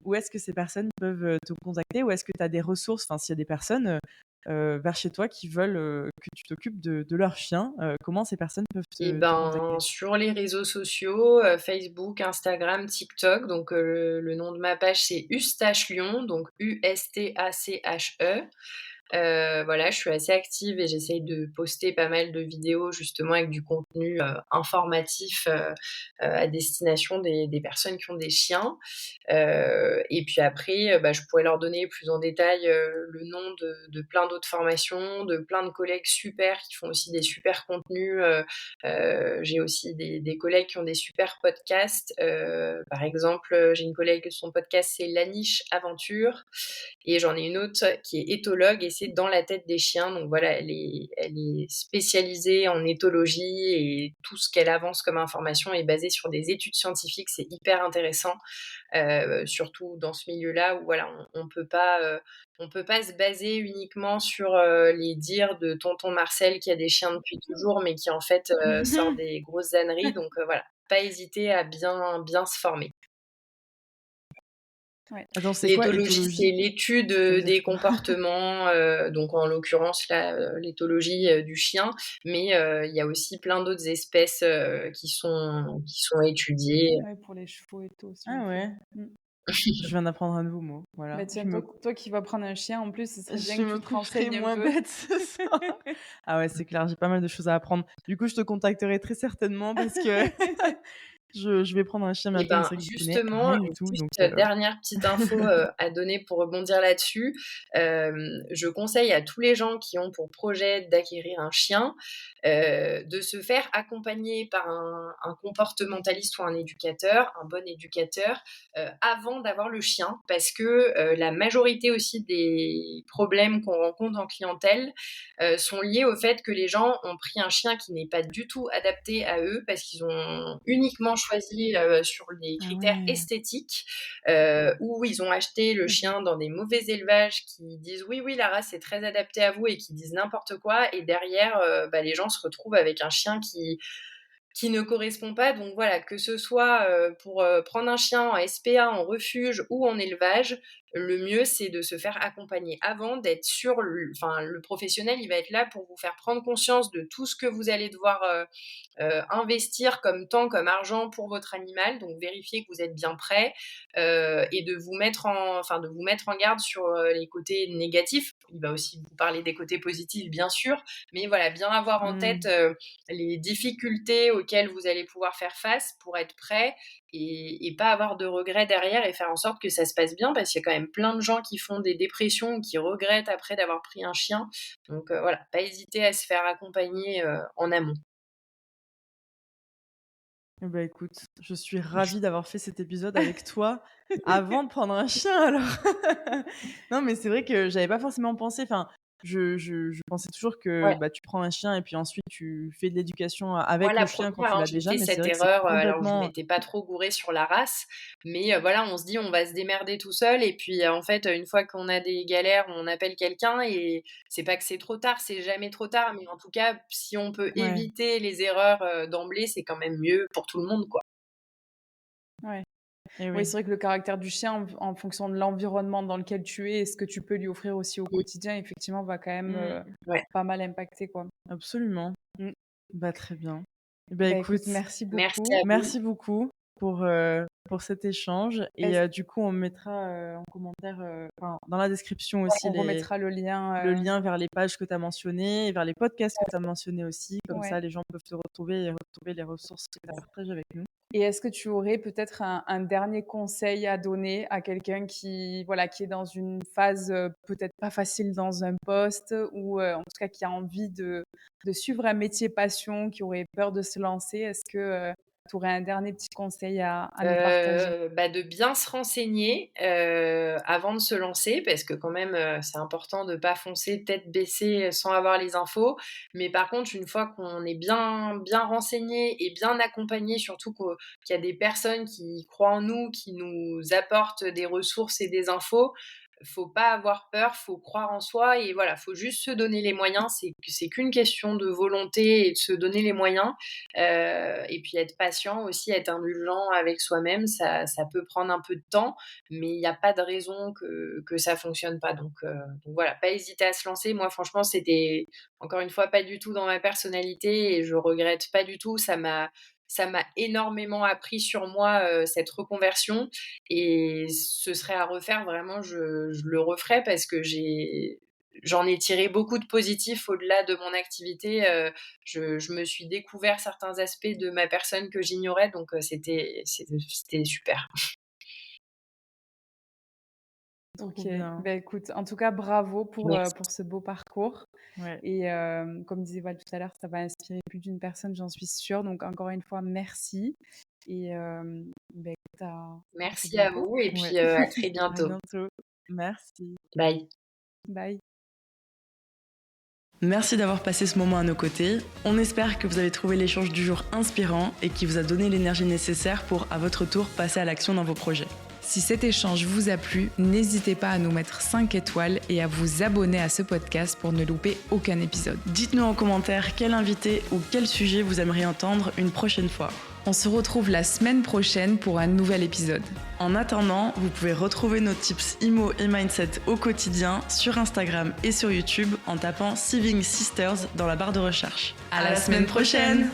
S3: Où est-ce que ces personnes peuvent, te contacter? Ou est-ce que tu as des ressources? Enfin, s'il y a des personnes, vers chez toi qui veulent, que tu t'occupes de leur chien, comment ces personnes peuvent
S2: Et
S3: te
S2: ben,
S3: contacter?
S2: sur les réseaux sociaux, Facebook, Instagram, TikTok, donc le nom de ma page, c'est Eustache Lyon, donc Ustache. Voilà, je suis assez active et j'essaye de poster pas mal de vidéos justement avec du contenu, informatif, à destination des personnes qui ont des chiens. Et puis après, bah, je pourrais leur donner plus en détail, le nom de plein d'autres formations, de plein de collègues super qui font aussi des super contenus. J'ai aussi des collègues qui ont des super podcasts. Par exemple, j'ai une collègue, son podcast, c'est La Niche Aventure et j'en ai une autre qui est éthologue et c'est Dans la tête des chiens. Donc voilà, elle est spécialisée en éthologie et tout ce qu'elle avance comme information est basé sur des études scientifiques. C'est hyper intéressant, surtout dans ce milieu-là où voilà, on peut pas se baser uniquement sur, les dires de tonton Marcel qui a des chiens depuis toujours, mais qui en fait, sort des grosses âneries. Donc voilà, pas hésiter à bien se former.
S3: Ouais.
S4: Attends, c'est quoi
S2: L'éthologie, c'est
S4: éthologie?
S2: l'étude,
S4: Ça veut dire
S2: des
S4: quoi?
S2: comportements, donc en l'occurrence là, l'éthologie, du chien, mais il y a aussi plein d'autres espèces, qui sont étudiées.
S3: Ouais, pour les chevaux et tout aussi, on
S4: Ah
S3: fait.
S4: ouais, je viens d'apprendre un nouveau mot,
S3: Bah,
S4: voilà.
S3: tiens, toi qui vas prendre un chien, en plus, ce serait bien
S4: Je
S3: que
S4: me
S3: tu te
S4: coucherai
S3: renseignes un
S4: moins
S3: peu.
S4: bête ce soir. Ah ouais, c'est clair, j'ai pas mal de choses à apprendre. Du coup, je te contacterai très certainement parce que je vais prendre un chien
S2: Et
S4: bientôt, mais
S2: ben,
S4: c'est vrai que j'y connais
S2: justement,
S4: rien du tout,
S2: juste,
S4: donc
S2: dernière petite info, à donner pour rebondir là-dessus. Je conseille à tous les gens qui ont pour projet d'acquérir un chien, de se faire accompagner par un comportementaliste ou un éducateur, un bon éducateur, avant d'avoir le chien. Parce que, la majorité aussi des problèmes qu'on rencontre en clientèle, sont liés au fait que les gens ont pris un chien qui n'est pas du tout adapté à eux, parce qu'ils ont uniquement choisi, sur des
S4: ah
S2: critères
S4: ouais.
S2: esthétiques, ou ils ont acheté le chien dans des mauvais élevages qui disent: «Oui, oui, la race est très adaptée à vous» et qui disent n'importe quoi, et derrière, les gens se retrouvent avec un chien qui ne correspond pas. Donc voilà, que ce soit, pour, prendre un chien en SPA, en refuge ou en élevage, le mieux c'est de se faire accompagner avant, d'être sûr, le professionnel, il va être là pour vous faire prendre conscience de tout ce que vous allez devoir, investir comme temps, comme argent pour votre animal. Donc vérifier que vous êtes bien prêt, et de vous mettre en garde sur, les côtés négatifs. Il va aussi vous parler des côtés positifs, bien sûr, mais voilà, bien avoir en tête,
S4: Mmh.
S2: les difficultés auxquelles vous allez pouvoir faire face pour être prêt, et pas avoir de regrets derrière, et faire en sorte que ça se passe bien, parce qu'il y a quand même plein de gens qui font des dépressions ou qui regrettent après d'avoir pris un chien. Donc voilà, pas hésiter à se faire accompagner, en amont.
S4: Eh bah, écoute, je suis ravie d'avoir fait cet épisode avec toi avant de prendre un chien alors. Non, mais c'est vrai que j'avais pas forcément pensé, enfin, je pensais toujours que,
S2: Ouais.
S4: bah, tu prends un chien et puis ensuite tu fais de l'éducation
S2: Moi,
S4: avec
S2: la
S4: le chien quand
S2: première,
S4: tu
S2: hein,
S4: l'as
S2: j'ai
S4: déjà,
S2: fait
S4: mais c'est
S2: cette
S4: vrai que c'est
S2: erreur, alors je
S4: complètement
S2: m'étais pas trop gourée sur la race, mais voilà, on se dit: «On va se démerder tout seul», et puis, en fait, une fois qu'on a des galères, on appelle quelqu'un, et c'est pas que c'est trop tard, c'est jamais trop tard, mais en tout cas, si on peut
S4: ouais,
S2: éviter les erreurs, d'emblée, c'est quand même mieux pour tout le monde, quoi.
S3: Ouais.
S4: et
S3: Oui,
S4: oui.
S3: c'est vrai que le caractère du chien, en fonction de l'environnement dans lequel tu es et ce que tu peux lui offrir aussi au
S2: Mmh,
S3: quotidien, effectivement, va quand même,
S2: ouais.
S3: pas mal impacter, quoi.
S4: Absolument.
S3: Mmh.
S4: Bah, très bien. Eh bah,
S3: Bah, écoute,
S4: écoute,
S3: merci
S2: Merci
S3: beaucoup.
S2: à vous.
S4: merci beaucoup pour cet échange et
S3: Est-ce
S4: du coup, on mettra, en commentaire, enfin, dans la description
S3: Ouais,
S4: aussi
S3: on remettra
S4: le
S3: le lien,
S4: lien vers les pages que tu as mentionnées et vers les podcasts que tu as mentionnés aussi. Comme
S3: ouais.
S4: ça, les gens peuvent te retrouver et retrouver les ressources que tu as partagées avec nous.
S3: Et est-ce que tu aurais peut-être un dernier conseil à donner à quelqu'un qui, voilà, qui est dans une phase, peut-être pas facile dans un poste ou, en tout cas qui a envie de suivre un métier passion, qui aurait peur de se lancer? Est-ce que, tu aurais un dernier petit conseil à nous partager?
S2: De bien se renseigner, avant de se lancer, parce que quand même, c'est important de pas foncer tête baissée, sans avoir les infos. Mais par contre, une fois qu'on est bien renseigné et bien accompagné, surtout qu'il y a des personnes qui croient en nous, qui nous apportent des ressources et des infos, faut pas avoir peur, faut croire en soi, et voilà, faut juste se donner les moyens. C'est qu'une question de volonté et de se donner les moyens. Et puis être patient aussi, être indulgent avec soi-même, ça peut prendre un peu de temps, mais il n'y a pas de raison que ça fonctionne pas. Donc voilà, pas hésiter à se lancer. Moi, franchement, c'était encore une fois pas du tout dans ma personnalité, et je regrette pas du tout. Ça m'a énormément appris sur moi, cette reconversion, et ce serait à refaire, vraiment, je le referais, parce que j'en ai tiré beaucoup de positifs au-delà de mon activité. Je me suis découvert certains aspects de ma personne que j'ignorais, donc c'était super.
S3: OK.
S4: Trop bien.
S3: Bah, écoute, en tout cas, bravo
S2: Merci.
S3: pour ce beau parcours
S4: Ouais.
S3: et comme disait Val tout à l'heure, ça va inspirer plus d'une personne, j'en suis sûre. Donc encore une fois, merci et bah, écoute, à très
S2: Merci à
S3: bientôt.
S2: vous, et
S4: Ouais.
S2: puis, à très
S4: À
S2: bientôt.
S4: bientôt. Merci.
S2: Bye.
S3: Bye.
S1: Merci d'avoir passé ce moment à nos côtés. On espère que vous avez trouvé l'échange du jour inspirant et qui vous a donné l'énergie nécessaire pour, à votre tour, passer à l'action dans vos projets. Si cet échange vous a plu, n'hésitez pas à nous mettre 5 étoiles et à vous abonner à ce podcast pour ne louper aucun épisode. Dites-nous en commentaire quel invité ou quel sujet vous aimeriez entendre une prochaine fois. On se retrouve la semaine prochaine pour un nouvel épisode. En attendant, vous pouvez retrouver nos tips IMO et Mindset au quotidien sur Instagram et sur YouTube en tapant Siving Sisters dans la barre de recherche. À la semaine prochaine!